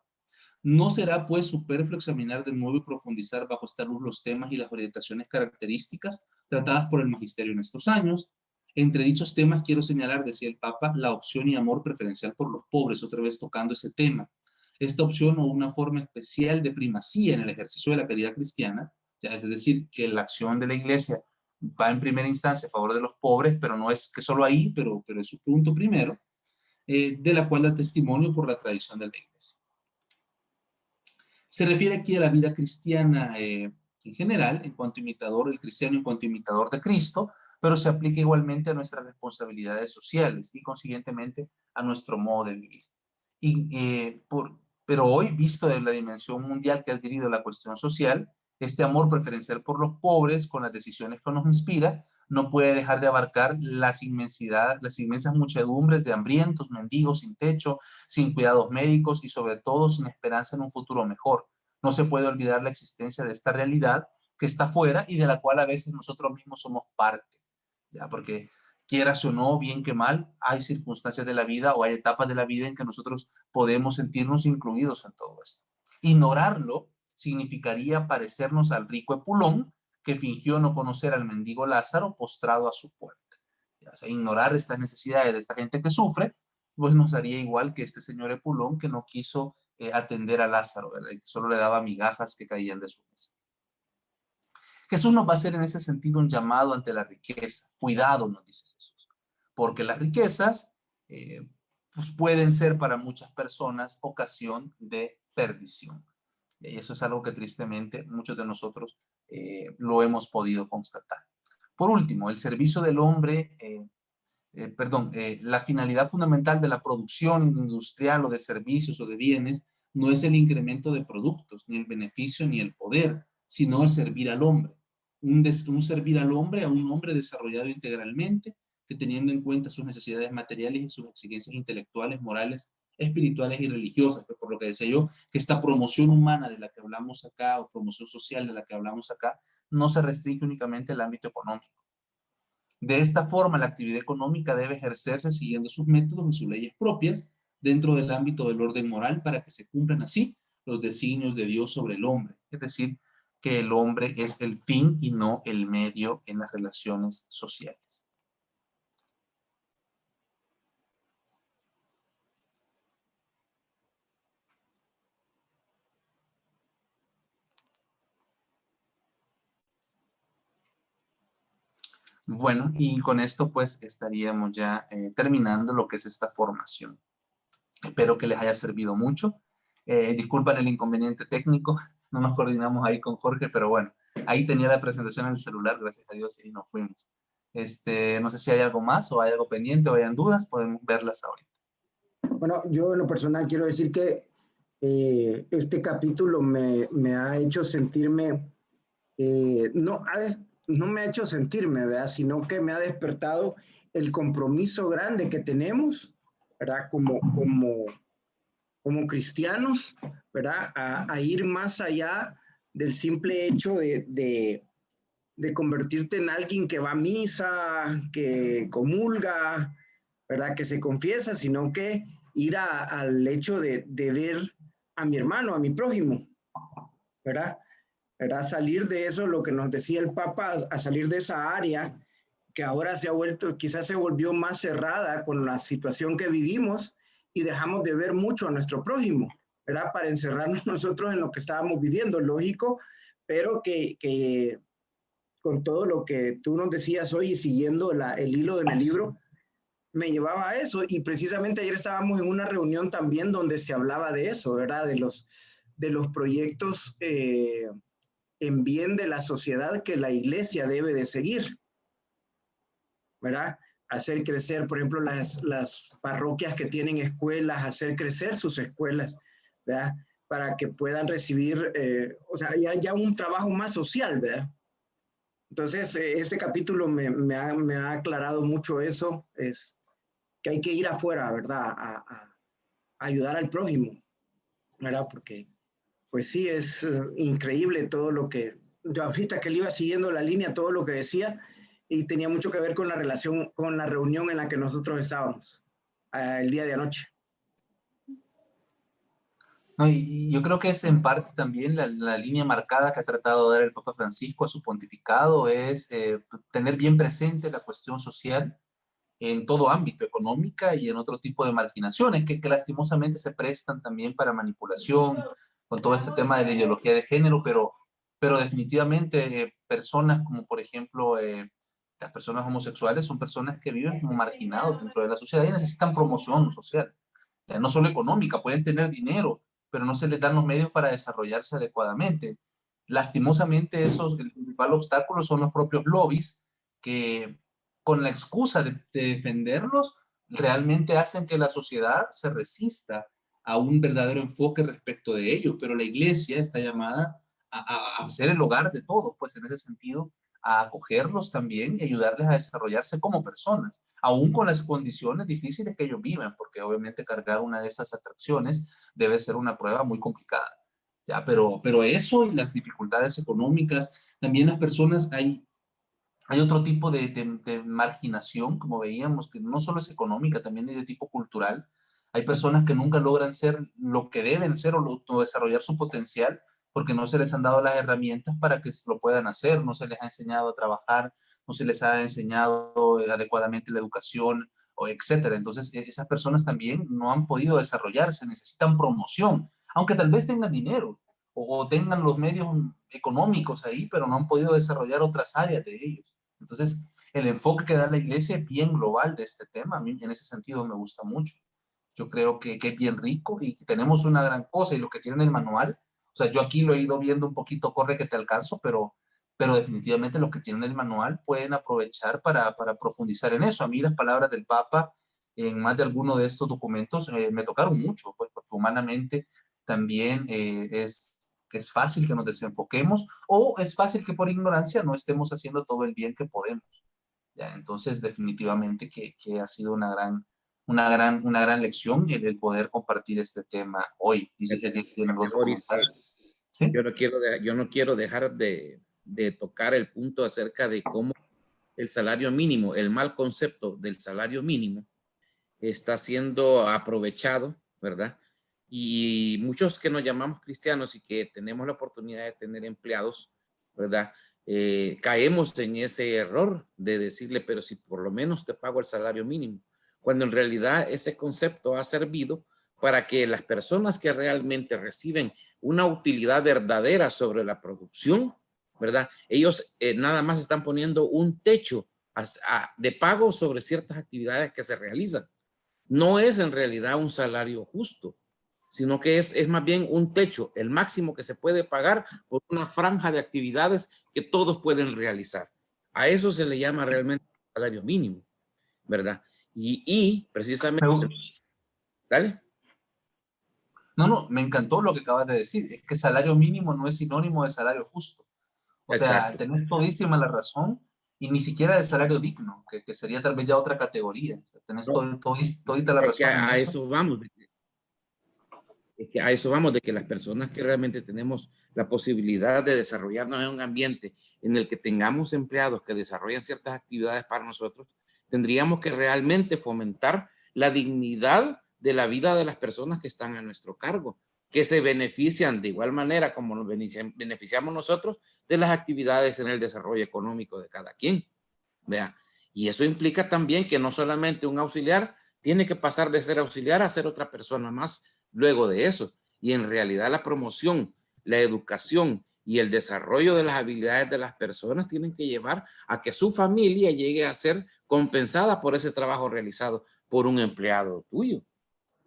No será pues superfluo examinar de nuevo y profundizar bajo esta luz los temas y las orientaciones características tratadas por el magisterio en estos años. Entre dichos temas quiero señalar, decía el Papa, la opción y amor preferencial por los pobres, otra vez tocando ese tema. Esta opción o una forma especial de primacía en el ejercicio de la caridad cristiana, ya es decir, que la acción de la Iglesia va en primera instancia a favor de los pobres, pero no es que solo ahí, pero es su punto primero, de la cual da testimonio por la tradición de la Iglesia. Se refiere aquí a la vida cristiana en general, en cuanto imitador, el cristiano en cuanto imitador de Cristo, pero se aplica igualmente a nuestras responsabilidades sociales y consiguientemente a nuestro modo de vivir. Pero hoy, visto de la dimensión mundial que ha adquirido la cuestión social, este amor preferencial por los pobres, con las decisiones que nos inspira, no puede dejar de abarcar las inmensas muchedumbres de hambrientos, mendigos sin techo, sin cuidados médicos y sobre todo sin esperanza en un futuro mejor. No se puede olvidar la existencia de esta realidad que está fuera y de la cual a veces nosotros mismos somos parte, ¿ya? Porque quieras o no, bien que mal, hay circunstancias de la vida o hay etapas de la vida en que nosotros podemos sentirnos incluidos en todo esto. Ignorarlo significaría parecernos al rico Epulón que fingió no conocer al mendigo Lázaro postrado a su puerta. O sea, ignorar estas necesidades de esta gente que sufre, pues nos haría igual que este señor Epulón que no quiso atender a Lázaro, ¿verdad? Y que solo le daba migajas que caían de su mesa. Jesús nos va a hacer en ese sentido un llamado ante la riqueza. Cuidado, nos dice Jesús, porque las riquezas pues pueden ser para muchas personas ocasión de perdición. Y eso es algo que tristemente muchos de nosotros lo hemos podido constatar. Por último, el servicio del hombre, la finalidad fundamental de la producción industrial o de servicios o de bienes no es el incremento de productos, ni el beneficio, ni el poder, sino el servir al hombre. Un servir al hombre, a un hombre desarrollado integralmente, que teniendo en cuenta sus necesidades materiales y sus exigencias intelectuales, morales, espirituales y religiosas, pues por lo que decía yo, que esta promoción humana de la que hablamos acá, o promoción social de la que hablamos acá, no se restringe únicamente al ámbito económico. De esta forma, la actividad económica debe ejercerse siguiendo sus métodos y sus leyes propias dentro del ámbito del orden moral para que se cumplan así los designios de Dios sobre el hombre. Es decir, que el hombre es el fin y no el medio en las relaciones sociales. Bueno, y con esto pues estaríamos ya terminando lo que es esta formación. Espero que les haya servido mucho. Disculpen el inconveniente técnico, no nos coordinamos ahí con Jorge, pero bueno, ahí tenía la presentación en el celular, gracias a Dios, y nos fuimos. No sé si hay algo más o hay algo pendiente o hayan dudas, podemos verlas ahorita. Bueno, yo en lo personal quiero decir que este capítulo me ha hecho sentirme, no me ha hecho sentirme, ¿verdad? Sino que me ha despertado el compromiso grande que tenemos, ¿verdad? Como cristianos, ¿verdad? A ir más allá del simple hecho de convertirte en alguien que va a misa, que comulga, ¿verdad? Que se confiesa, sino que ir al hecho de ver a mi hermano, a mi prójimo, ¿verdad? ¿Verdad? Salir de eso, lo que nos decía el Papa, a salir de esa área que ahora se ha vuelto, quizás se volvió más cerrada con la situación que vivimos y dejamos de ver mucho a nuestro prójimo, ¿verdad? Para encerrarnos nosotros en lo que estábamos viviendo, lógico, pero que con todo lo que tú nos decías hoy y siguiendo el hilo en el libro, me llevaba a eso. Y precisamente ayer estábamos en una reunión también donde se hablaba de eso, ¿verdad? De los proyectos en bien de la sociedad que la iglesia debe de seguir, ¿verdad? Hacer crecer, por ejemplo, las parroquias que tienen escuelas, hacer crecer sus escuelas, ¿verdad? Para que puedan recibir, o sea, ya un trabajo más social, ¿verdad? Entonces, este capítulo me ha aclarado mucho eso, es que hay que ir afuera, ¿verdad? A ayudar al prójimo, ¿verdad? Porque, pues sí, es increíble todo lo que, yo ahorita que le iba siguiendo la línea, todo lo que decía, y tenía mucho que ver con la relación, con la reunión en la que nosotros estábamos el día de anoche. No, y yo creo que es en parte también la línea marcada que ha tratado de dar el Papa Francisco a su pontificado, es tener bien presente la cuestión social en todo ámbito, económica y en otro tipo de marginaciones que lastimosamente se prestan también para manipulación con todo este tema de la ideología de género, pero definitivamente personas como por ejemplo las personas homosexuales son personas que viven como marginados dentro de la sociedad y necesitan promoción social, no solo económica, pueden tener dinero, pero no se les dan los medios para desarrollarse adecuadamente. Lastimosamente, el principal obstáculo son los propios lobbies que, con la excusa de defenderlos, realmente hacen que la sociedad se resista a un verdadero enfoque respecto de ellos, pero la iglesia está llamada a ser el hogar de todos, pues en ese sentido, a acogerlos también y ayudarles a desarrollarse como personas, aún con las condiciones difíciles que ellos viven, porque obviamente cargar una de esas atracciones debe ser una prueba muy complicada. ¿Ya? Pero eso y las dificultades económicas, también las personas, hay otro tipo de marginación, como veíamos, que no solo es económica, también es de tipo cultural. Hay personas que nunca logran ser lo que deben ser o desarrollar su potencial porque no se les han dado las herramientas para que lo puedan hacer, no se les ha enseñado a trabajar, no se les ha enseñado adecuadamente la educación, o etcétera. Entonces, esas personas también no han podido desarrollarse, necesitan promoción, aunque tal vez tengan dinero o tengan los medios económicos ahí, pero no han podido desarrollar otras áreas de ellos. Entonces, el enfoque que da la iglesia es bien global de este tema. A mí en ese sentido me gusta mucho. Yo creo que es bien rico y que tenemos una gran cosa y lo que tiene el manual. O sea, yo aquí lo he ido viendo un poquito, corre que te alcanzo, pero definitivamente los que tienen el manual pueden aprovechar para profundizar en eso. A mí las palabras del Papa en más de alguno de estos documentos me tocaron mucho, pues porque humanamente también es fácil que nos desenfoquemos o es fácil que por ignorancia no estemos haciendo todo el bien que podemos. ¿Ya? Entonces, definitivamente que ha sido una gran lección el poder compartir este tema hoy. Dice que tiene algo que comentar. ¿Sí? Yo no quiero dejar de tocar el punto acerca de cómo el salario mínimo, el mal concepto del salario mínimo está siendo aprovechado, ¿verdad? Y muchos que nos llamamos cristianos y que tenemos la oportunidad de tener empleados, ¿verdad? Caemos en ese error de decirle, pero si por lo menos te pago el salario mínimo, cuando en realidad ese concepto ha servido para que las personas que realmente reciben una utilidad verdadera sobre la producción, ¿verdad? Ellos nada más están poniendo un techo de pago sobre ciertas actividades que se realizan. No es en realidad un salario justo, sino que es más bien un techo, el máximo que se puede pagar por una franja de actividades que todos pueden realizar. A eso se le llama realmente salario mínimo, ¿verdad? Y precisamente... Dale. No, me encantó lo que acabas de decir. Es que salario mínimo no es sinónimo de salario justo. O sea, Exacto. tenés todísima la razón y ni siquiera de salario digno, que sería tal vez ya otra categoría. O sea, tenés todita la razón en a eso. eso vamos. Es que a eso vamos, de que las personas que realmente tenemos la posibilidad de desarrollarnos en un ambiente en el que tengamos empleados que desarrollan ciertas actividades para nosotros, tendríamos que realmente fomentar la dignidad de la vida de las personas que están a nuestro cargo, que se benefician de igual manera como nos beneficiamos nosotros de las actividades en el desarrollo económico de cada quien. Vea, y eso implica también que no solamente un auxiliar tiene que pasar de ser auxiliar a ser otra persona más luego de eso. Y en realidad la promoción, la educación y el desarrollo de las habilidades de las personas tienen que llevar a que su familia llegue a ser compensada por ese trabajo realizado por un empleado tuyo,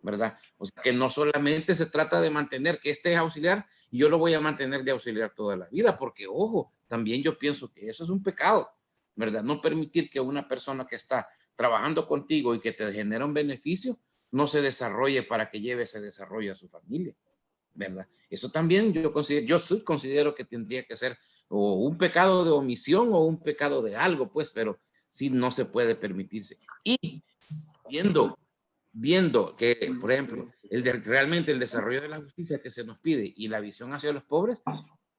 ¿verdad? O sea, que no solamente se trata de mantener que este es auxiliar y yo lo voy a mantener de auxiliar toda la vida, porque, ojo, también yo pienso que eso es un pecado, ¿verdad? No permitir que una persona que está trabajando contigo y que te genera un beneficio no se desarrolle para que lleve ese desarrollo a su familia, ¿verdad? Eso también considero que tendría que ser o un pecado de omisión o un pecado de algo, pues, pero sí no se puede permitirse. Y viendo que, por ejemplo, realmente el desarrollo de la justicia que se nos pide y la visión hacia los pobres,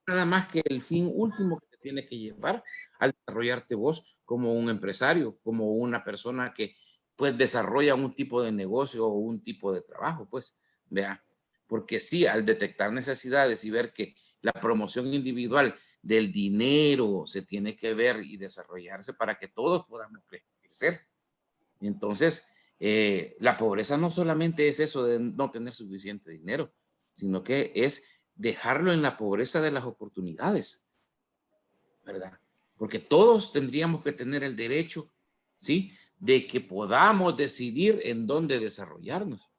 nada más que el fin último que te tiene que llevar al desarrollarte vos como un empresario, como una persona que pues desarrolla un tipo de negocio o un tipo de trabajo, pues, vea, porque sí, al detectar necesidades y ver que la promoción individual del dinero se tiene que ver y desarrollarse para que todos podamos crecer. Entonces, la pobreza no solamente es eso de no tener suficiente dinero, sino que es dejarlo en la pobreza de las oportunidades, ¿verdad? Porque todos tendríamos que tener el derecho, ¿sí? De que podamos decidir en dónde desarrollarnos.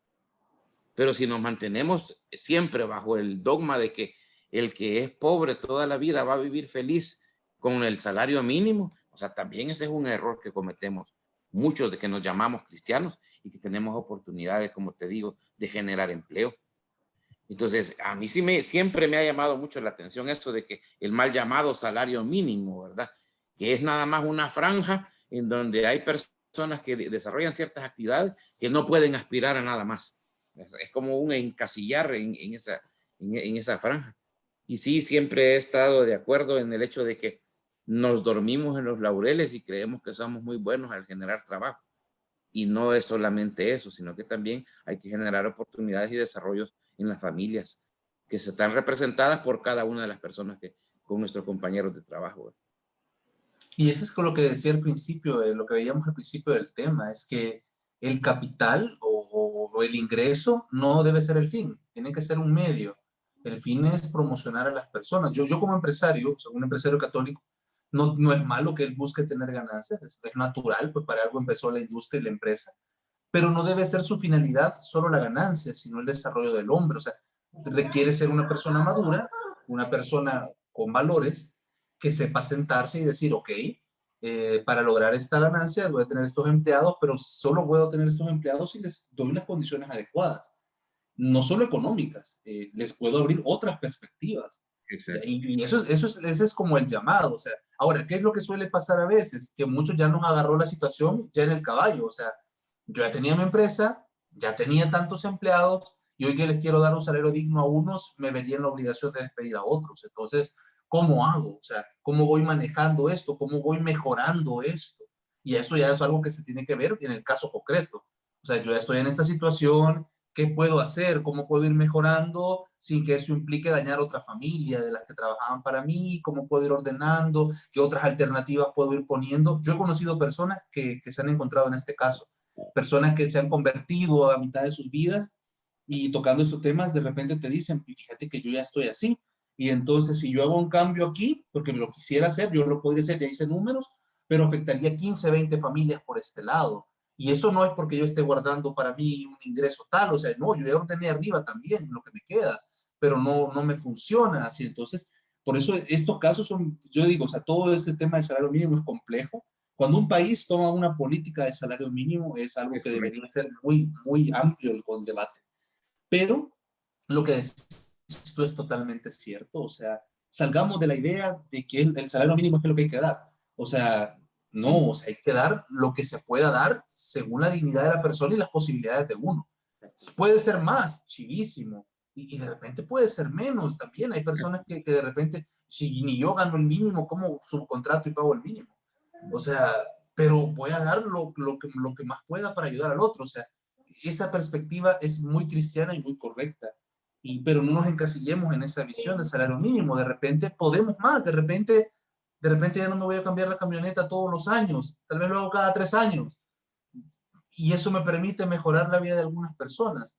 Pero si nos mantenemos siempre bajo el dogma de que el que es pobre toda la vida va a vivir feliz con el salario mínimo, o sea, también ese es un error que cometemos muchos de que nos llamamos cristianos y que tenemos oportunidades, como te digo, de generar empleo. Entonces, a mí siempre me ha llamado mucho la atención eso de que el mal llamado salario mínimo, ¿verdad? Que es nada más una franja en donde hay personas que desarrollan ciertas actividades que no pueden aspirar a nada más. Es como un encasillar en esa franja. Y sí, siempre he estado de acuerdo en el hecho de que nos dormimos en los laureles y creemos que somos muy buenos al generar trabajo. Y no es solamente eso, sino que también hay que generar oportunidades y desarrollos en las familias que se están representadas por cada una de las personas con nuestros compañeros de trabajo. Y eso es con lo que decía al principio, lo que veíamos al principio del tema, es que el capital o el ingreso no debe ser el fin, tiene que ser un medio. El fin es promocionar a las personas. Yo como empresario, o sea, un empresario católico, no es malo que él busque tener ganancias, es natural, pues para algo empezó la industria y la empresa, pero no debe ser su finalidad solo la ganancia, sino el desarrollo del hombre. O sea, requiere ser una persona madura, una persona con valores, que sepa sentarse y decir, ok, para lograr esta ganancia voy a tener estos empleados, pero solo puedo tener estos empleados si les doy las condiciones adecuadas, no solo económicas, les puedo abrir otras perspectivas. Y ese es como el llamado. O sea, ahora, ¿qué es lo que suele pasar a veces? Que muchos ya nos agarró la situación ya en el caballo. O sea, yo ya tenía mi empresa, ya tenía tantos empleados y hoy que les quiero dar un salario digno a unos, me vería en la obligación de despedir a otros. Entonces, ¿cómo hago? O sea, ¿cómo voy manejando esto? ¿Cómo voy mejorando esto? Y eso ya es algo que se tiene que ver en el caso concreto. O sea, yo ya estoy en esta situación, ¿qué puedo hacer? ¿Cómo puedo ir mejorando sin que eso implique dañar otra familia de las que trabajaban para mí? ¿Cómo puedo ir ordenando? ¿Qué otras alternativas puedo ir poniendo? Yo he conocido personas que se han encontrado en este caso, personas que se han convertido a mitad de sus vidas y tocando estos temas, de repente te dicen, fíjate que yo ya estoy así, y entonces si yo hago un cambio aquí, porque lo quisiera hacer, yo lo podría hacer, ya hice números, pero afectaría 15, 20 familias por este lado. Y eso no es porque yo esté guardando para mí un ingreso tal, o sea, no, yo ya ordené arriba también lo que me queda, pero no me funciona así. Entonces, por eso estos casos son, yo digo, o sea, todo este tema del salario mínimo es complejo. Cuando un país toma una política de salario mínimo es algo que debería ser muy, muy amplio el debate. Pero lo que decís tú es totalmente cierto, o sea, salgamos de la idea de que el salario mínimo es lo que hay que dar. O sea, no, o sea, hay que dar lo que se pueda dar según la dignidad de la persona y las posibilidades de uno. Puede ser más, chivísimo, y de repente puede ser menos también. Hay personas que de repente, si ni yo gano el mínimo, ¿cómo subcontrato y pago el mínimo? O sea, pero voy a dar lo que más pueda para ayudar al otro. O sea, esa perspectiva es muy cristiana y muy correcta. Pero no nos encasillemos en esa visión de salario mínimo. De repente podemos más, de repente ya no me voy a cambiar la camioneta todos los años, tal vez lo hago cada 3 años. Y eso me permite mejorar la vida de algunas personas.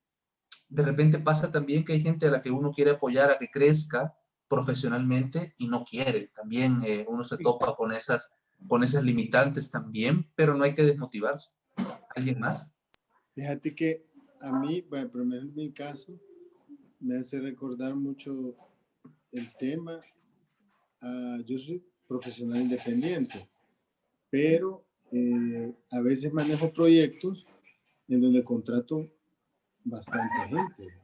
De repente pasa también que hay gente a la que uno quiere apoyar a que crezca profesionalmente y no quiere. También uno se topa con esas limitantes también, pero no hay que desmotivarse. ¿Alguien más? Fíjate que a mí, bueno, por lo menos en mi caso, me hace recordar mucho el tema. Yo soy profesional independiente, pero a veces manejo proyectos en donde contrato bastante gente.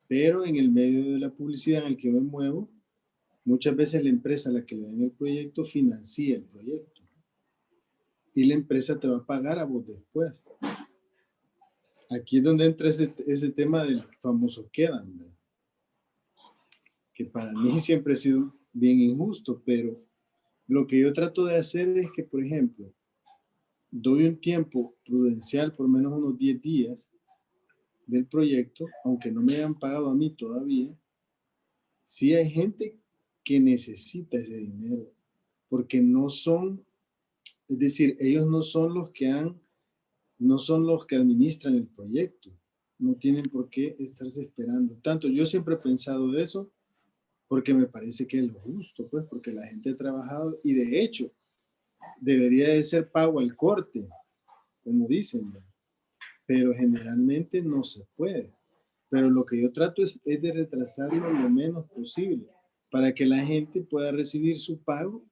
Pero en el medio de la publicidad en el que me muevo, muchas veces la empresa a la que le dan el proyecto financia el proyecto. Y la empresa te va a pagar a vos después. Aquí es donde entra ese tema del famoso quedan, ¿verdad? Que para mí siempre ha sido bien injusto, pero lo que yo trato de hacer es que, por ejemplo, doy un tiempo prudencial, por menos unos 10 días del proyecto, aunque no me hayan pagado a mí todavía, sí hay gente que necesita ese dinero, porque no son, es decir, ellos no son los que administran el proyecto, no tienen por qué estarse esperando tanto. Yo siempre he pensado eso, porque me parece que es lo justo, pues, porque la gente ha trabajado y de hecho debería de ser pago al corte, como dicen, ¿no? Pero generalmente no se puede. Pero lo que yo trato es de retrasarlo lo menos posible para que la gente pueda recibir su pago.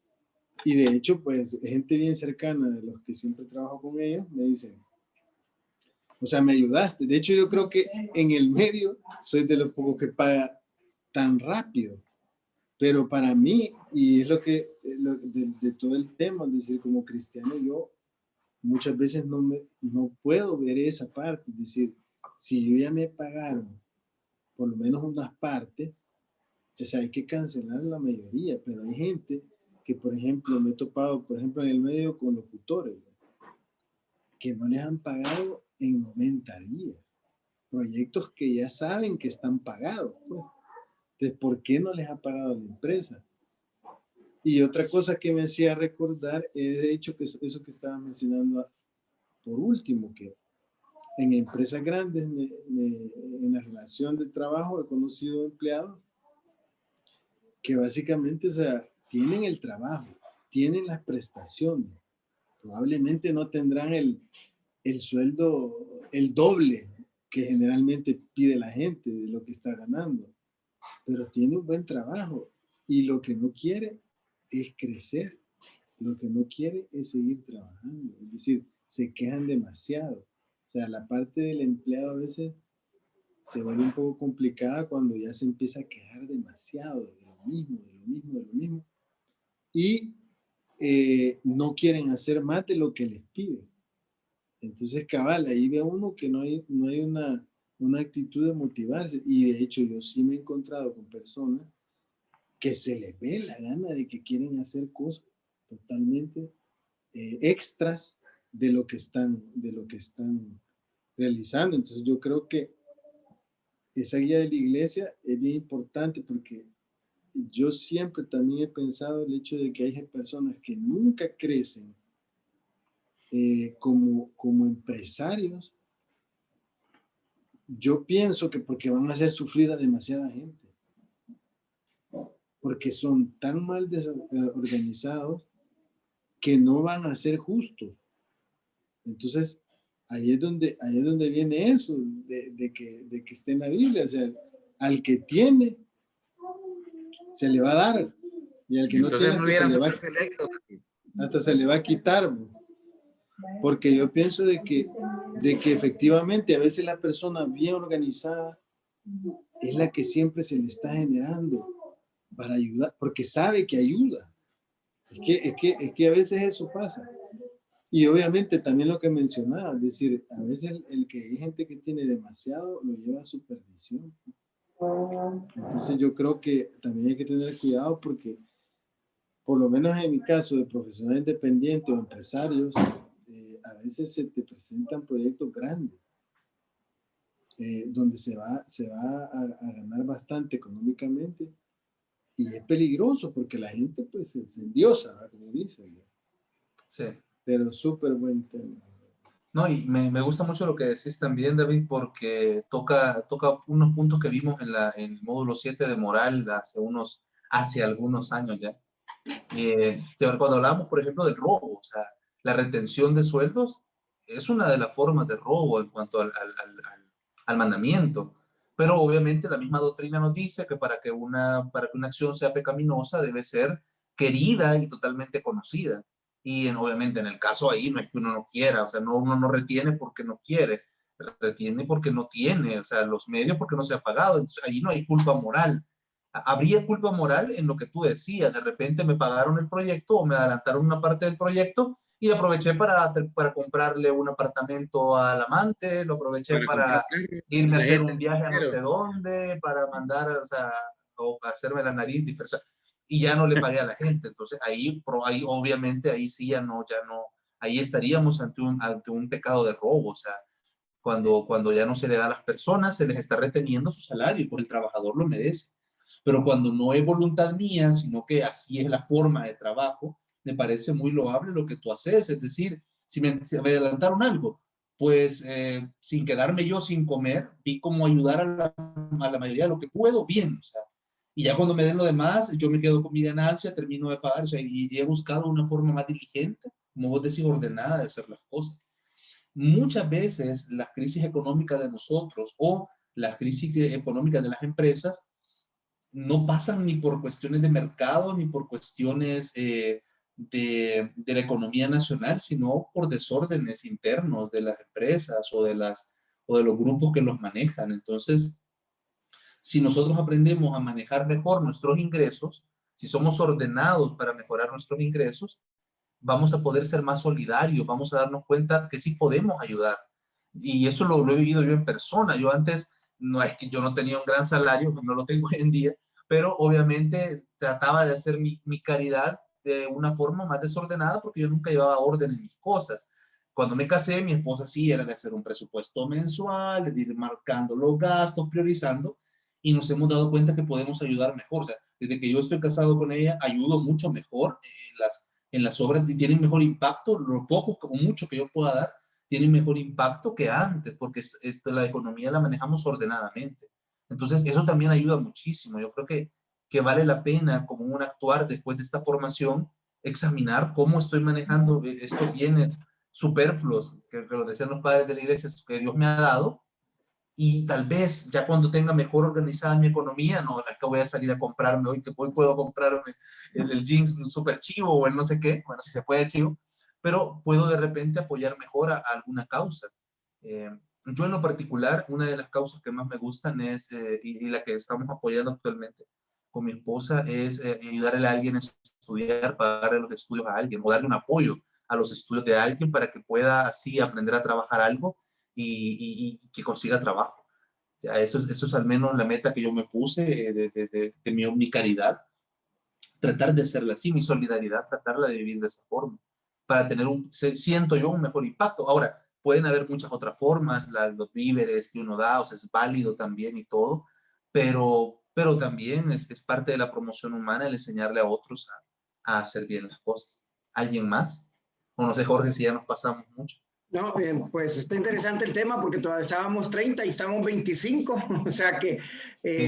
Y de hecho, pues, gente bien cercana de los que siempre trabajo con ellos me dicen, o sea, me ayudaste. De hecho, yo creo que en el medio soy de los pocos que paga tan rápido. Pero para mí, y es lo que de todo el tema, es decir, como cristiano, yo muchas veces no puedo ver esa parte. Es decir, si yo ya me pagaron por lo menos unas partes, o sea, hay que cancelar la mayoría. Pero hay gente que, por ejemplo, me he topado, por ejemplo, en el medio con locutores, que no les han pagado en 90 días. Proyectos que ya saben que están pagados, pues. Entonces, ¿por qué no les ha pagado la empresa? Y otra cosa que me hacía recordar es, de hecho, que eso que estaba mencionando por último, que en empresas grandes, en la relación de trabajo, he conocido empleados que básicamente, o sea, tienen el trabajo, tienen las prestaciones, probablemente no tendrán el sueldo, el doble que generalmente pide la gente de lo que está ganando, pero tiene un buen trabajo y lo que no quiere es crecer, lo que no quiere es seguir trabajando, es decir, se quejan demasiado. O sea, la parte del empleado a veces se vuelve un poco complicada cuando ya se empieza a quejar demasiado de lo mismo, de lo mismo, de lo mismo. Y no quieren hacer más de lo que les piden. Entonces, cabal, ahí ve uno que no hay una actitud de motivarse. Y de hecho, yo sí me he encontrado con personas que se les ve la gana de que quieren hacer cosas totalmente extras de lo que están realizando. Entonces, yo creo que esa guía de la iglesia es bien importante porque yo siempre también he pensado el hecho de que hay personas que nunca crecen como empresarios. Yo pienso que porque van a hacer sufrir a demasiada gente, porque son tan mal organizados que no van a ser justos. Entonces, ahí es donde viene eso, de que esté en la Biblia. O sea, al que tiene, se le va a dar. Y al que no tiene, hasta se le va a quitar. Porque yo pienso de que efectivamente a veces la persona bien organizada es la que siempre se le está generando para ayudar, porque sabe que ayuda. Es que a veces eso pasa. Y obviamente también lo que mencionaba, es decir, a veces el que hay gente que tiene demasiado lo lleva a su perdición. Entonces yo creo que también hay que tener cuidado porque por lo menos en mi caso de profesional independiente o empresarios, a veces se te presentan proyectos grandes, donde se va a ganar bastante económicamente, y es peligroso porque la gente pues se endiosa, ¿verdad? Como dicen, ¿no? Sí. Pero súper buen tema. No, y me gusta mucho lo que decís también, David, porque toca unos puntos que vimos en el módulo 7 de moral hace algunos años ya. Cuando hablamos, por ejemplo, del robo, o sea, la retención de sueldos es una de las formas de robo en cuanto al mandamiento. Pero obviamente la misma doctrina nos dice que para que una acción sea pecaminosa debe ser querida y totalmente conocida. Y obviamente en el caso ahí no es que uno no quiera, o sea, uno no retiene porque no quiere, retiene porque no tiene, o sea, los medios porque no se ha pagado. Entonces ahí no hay culpa moral. Habría culpa moral en lo que tú decías, de repente me pagaron el proyecto o me adelantaron una parte del proyecto y aproveché para comprarle un apartamento al amante, lo aproveché Para comprar para carne, irme a la hacer gente un es viaje a no sincero. sé dónde, para mandar, o sea, o hacerme la nariz diferente, y ya no le pagué a la gente. Entonces ahí obviamente ahí sí ya no, ahí estaríamos ante un pecado de robo, o sea, cuando ya no se le da a las personas, se les está reteniendo su salario, pues el trabajador lo merece. Pero cuando no es voluntad mía, sino que así es la forma de trabajo, me parece muy loable lo que tú haces. Es decir, si me adelantaron algo, pues sin quedarme yo sin comer, vi cómo ayudar a la mayoría de lo que puedo, bien. O sea, y ya cuando me den lo demás, yo me quedo con mi ganancia, termino de pagar. O sea, y he buscado una forma más diligente, como vos decís, ordenada de hacer las cosas. Muchas veces las crisis económicas de nosotros o las crisis económicas de las empresas no pasan ni por cuestiones de mercado ni por cuestiones de la economía nacional, sino por desórdenes internos de las empresas o de los grupos que los manejan. Entonces, si nosotros aprendemos a manejar mejor nuestros ingresos, si somos ordenados para mejorar nuestros ingresos, vamos a poder ser más solidarios, vamos a darnos cuenta que sí podemos ayudar. Y eso lo he vivido yo en persona. Yo antes, no es que yo no tenía un gran salario, no lo tengo hoy en día, pero obviamente trataba de hacer mi caridad de una forma más desordenada porque yo nunca llevaba orden en mis cosas. Cuando me casé, mi esposa sí era de hacer un presupuesto mensual, de ir marcando los gastos, priorizando, y nos hemos dado cuenta que podemos ayudar mejor. O sea, desde que yo estoy casado con ella, ayudo mucho mejor en las obras, y tienen mejor impacto, lo poco o mucho que yo pueda dar, tiene mejor impacto que antes, porque la economía la manejamos ordenadamente. Entonces, eso también ayuda muchísimo. Yo creo que vale la pena, como un actuar después de esta formación, examinar cómo estoy manejando estos bienes superfluos, que lo decían los padres de la iglesia, que Dios me ha dado, y tal vez ya cuando tenga mejor organizada mi economía, no es que voy a salir a comprarme hoy, que hoy puedo comprarme el jeans super chivo o el no sé qué, bueno, si se puede chivo, pero puedo de repente apoyar mejor a alguna causa. Yo en lo particular, una de las causas que más me gustan es, y la que estamos apoyando actualmente con mi esposa, es ayudarle a alguien a estudiar, pagarle los estudios a alguien, o darle un apoyo a los estudios de alguien para que pueda así aprender a trabajar algo y que consiga trabajo. Ya, eso es al menos la meta que yo me puse de mi caridad, tratar de hacerla así, mi solidaridad, tratarla de vivir de esa forma, para tener siento yo, un mejor impacto. Ahora, pueden haber muchas otras formas, los víveres que uno da, o sea, es válido también y todo, pero también es parte de la promoción humana el enseñarle a otros a hacer bien las cosas. ¿Alguien más? O no sé, Jorge, si ya nos pasamos mucho. No, pues está interesante el tema porque todavía estábamos 30 y estamos 25, o sea que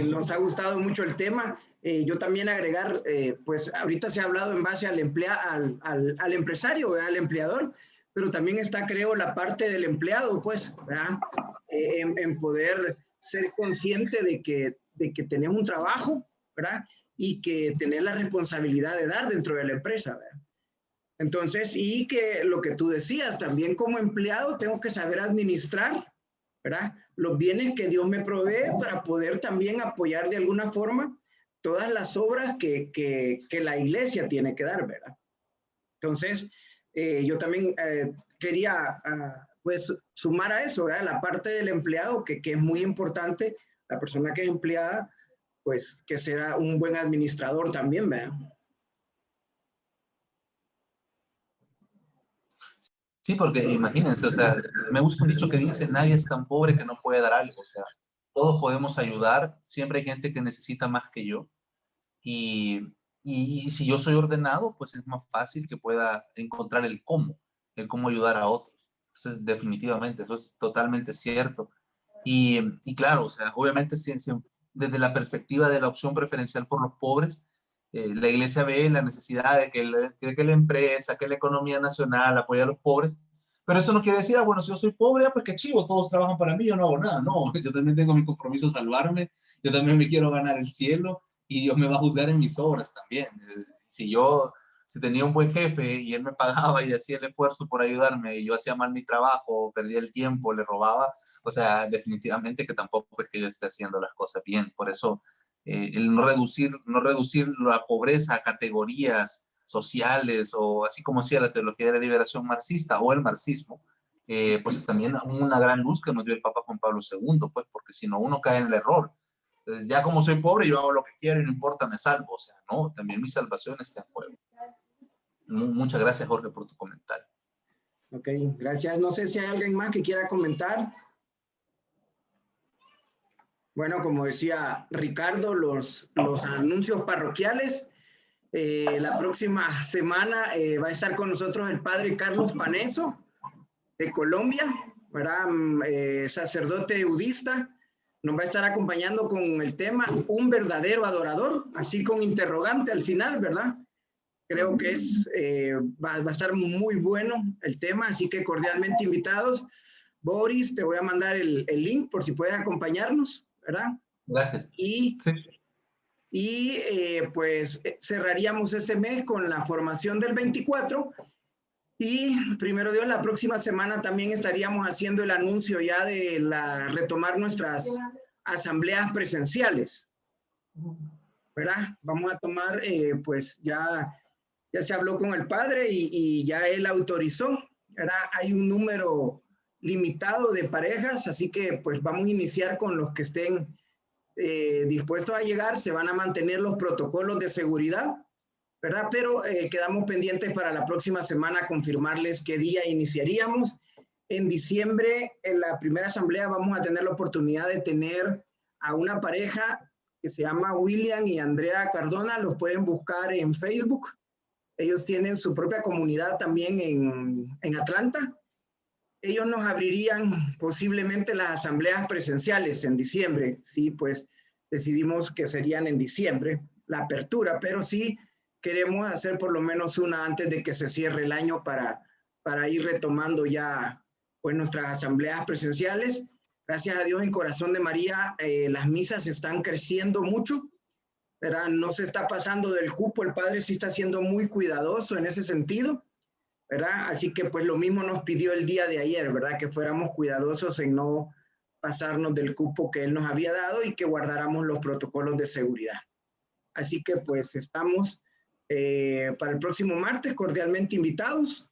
nos ha gustado mucho el tema. Yo también agregar, pues ahorita se ha hablado en base al empresario, ¿verdad? Al empleador, pero también está, creo, la parte del empleado, pues, ¿verdad? En poder ser consciente de que tenés un trabajo, ¿verdad? Y que tenés la responsabilidad de dar dentro de la empresa, ¿verdad? Entonces, y que lo que tú decías, también como empleado tengo que saber administrar, ¿verdad? Los bienes que Dios me provee para poder también apoyar de alguna forma todas las obras que la iglesia tiene que dar, ¿verdad? Entonces, yo también quería, pues, sumar a eso, ¿verdad? La parte del empleado, que es muy importante, la persona que es empleada, pues, que será un buen administrador también, ¿verdad? Sí, porque imagínense, o sea, me gusta un dicho que dice, nadie es tan pobre que no puede dar algo. O sea, todos podemos ayudar, siempre hay gente que necesita más que yo. Y, y si yo soy ordenado, pues es más fácil que pueda encontrar el cómo ayudar a otros. Entonces, definitivamente, eso es totalmente cierto. Y claro, o sea, obviamente desde la perspectiva de la opción preferencial por los pobres, la iglesia ve la necesidad de que la empresa, que la economía nacional apoye a los pobres, pero eso no quiere decir, ah, bueno, si yo soy pobre, ah, pues qué chivo, todos trabajan para mí, yo no hago nada. No, yo también tengo mi compromiso salvarme, yo también me quiero ganar el cielo y Dios me va a juzgar en mis obras también. Si tenía un buen jefe y él me pagaba y hacía el esfuerzo por ayudarme y yo hacía mal mi trabajo, perdía el tiempo, le robaba, o sea, definitivamente que tampoco es que yo esté haciendo las cosas bien. Por eso, el no reducir la pobreza a categorías sociales o así como hacía la teología de la liberación marxista o el marxismo, pues es también una gran luz que nos dio el Papa Juan Pablo II, pues porque si no uno cae en el error. Entonces, ya como soy pobre, yo hago lo que quiero y no importa, me salvo. O sea, no, también mi salvación está en juego. Muchas gracias, Jorge, por tu comentario. Ok, gracias. No sé si hay alguien más que quiera comentar. Bueno, como decía Ricardo, los anuncios parroquiales. La próxima semana va a estar con nosotros el padre Carlos Paneso de Colombia, ¿verdad? Sacerdote budista. Nos va a estar acompañando con el tema Un verdadero adorador, así con interrogante al final, ¿verdad? Creo que va a estar muy bueno el tema, así que cordialmente invitados. Boris, te voy a mandar el link por si puedes acompañarnos, ¿verdad? Gracias. Y pues cerraríamos ese mes con la formación del 24 y primero Dios, la próxima semana también estaríamos haciendo el anuncio ya de retomar nuestras asambleas presenciales, ¿verdad? Vamos a tomar, pues ya se habló con el padre y ya él autorizó, ¿verdad? Hay un número limitado de parejas, así que pues vamos a iniciar con los que estén dispuestos a llegar. Se van a mantener los protocolos de seguridad, ¿verdad? Pero quedamos pendientes para la próxima semana confirmarles qué día iniciaríamos. En diciembre, en la primera asamblea, vamos a tener la oportunidad de tener a una pareja que se llama William y Andrea Cardona. Los pueden buscar en Facebook. Ellos tienen su propia comunidad también en Atlanta. Ellos nos abrirían posiblemente las asambleas presenciales en diciembre. Sí, pues decidimos que serían en diciembre la apertura, pero sí queremos hacer por lo menos una antes de que se cierre el año para ir retomando ya pues nuestras asambleas presenciales. Gracias a Dios, en Corazón de María, las misas están creciendo mucho, ¿verdad? No se está pasando del cupo, el padre sí está siendo muy cuidadoso en ese sentido, ¿verdad? Así que pues lo mismo nos pidió el día de ayer, ¿verdad? Que fuéramos cuidadosos en no pasarnos del cupo que él nos había dado y que guardáramos los protocolos de seguridad. Así que pues estamos para el próximo martes cordialmente invitados,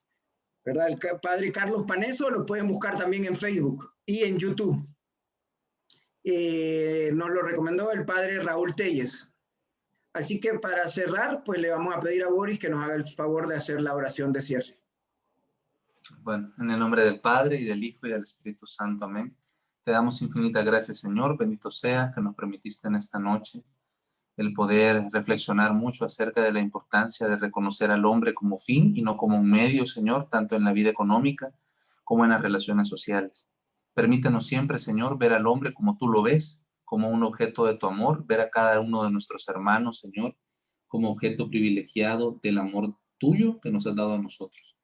¿verdad? El padre Carlos Paneso lo pueden buscar también en Facebook y en YouTube. Nos lo recomendó el padre Raúl Telles. Así que para cerrar, pues le vamos a pedir a Boris que nos haga el favor de hacer la oración de cierre. Bueno, en el nombre del Padre, y del Hijo, y del Espíritu Santo. Amén. Te damos infinitas gracias, Señor. Bendito seas que nos permitiste en esta noche el poder reflexionar mucho acerca de la importancia de reconocer al hombre como fin y no como un medio, Señor, tanto en la vida económica como en las relaciones sociales. Permítenos siempre, Señor, ver al hombre como tú lo ves, como un objeto de tu amor, ver a cada uno de nuestros hermanos, Señor, como objeto privilegiado del amor tuyo que nos has dado a nosotros.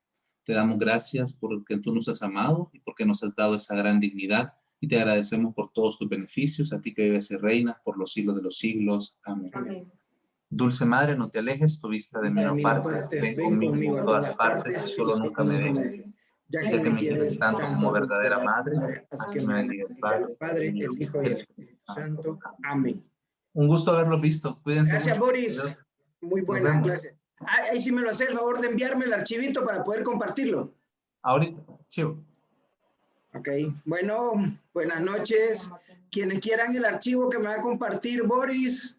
Te damos gracias porque tú nos has amado y porque nos has dado esa gran dignidad, y te agradecemos por todos tus beneficios, a ti que vives y reinas por los siglos de los siglos. Amén. Amén. Dulce Madre, no te alejes, tu vista de mí no apartes, ven conmigo a todas partes y solo nunca me dejes, ya que me quieres tanto como verdadera Madre, así me bendiga el Padre, el Hijo y el Espíritu Santo. Amén. Un gusto haberlo visto. Cuídense Gracias, mucho. Boris. Adiós. Muy buena clase. Ahí sí me lo hace el favor de enviarme el archivito para poder compartirlo. Ahorita, chivo. Ok, bueno, buenas noches. Quienes quieran el archivo que me va a compartir Boris,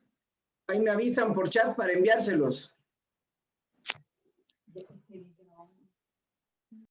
ahí me avisan por chat para enviárselos.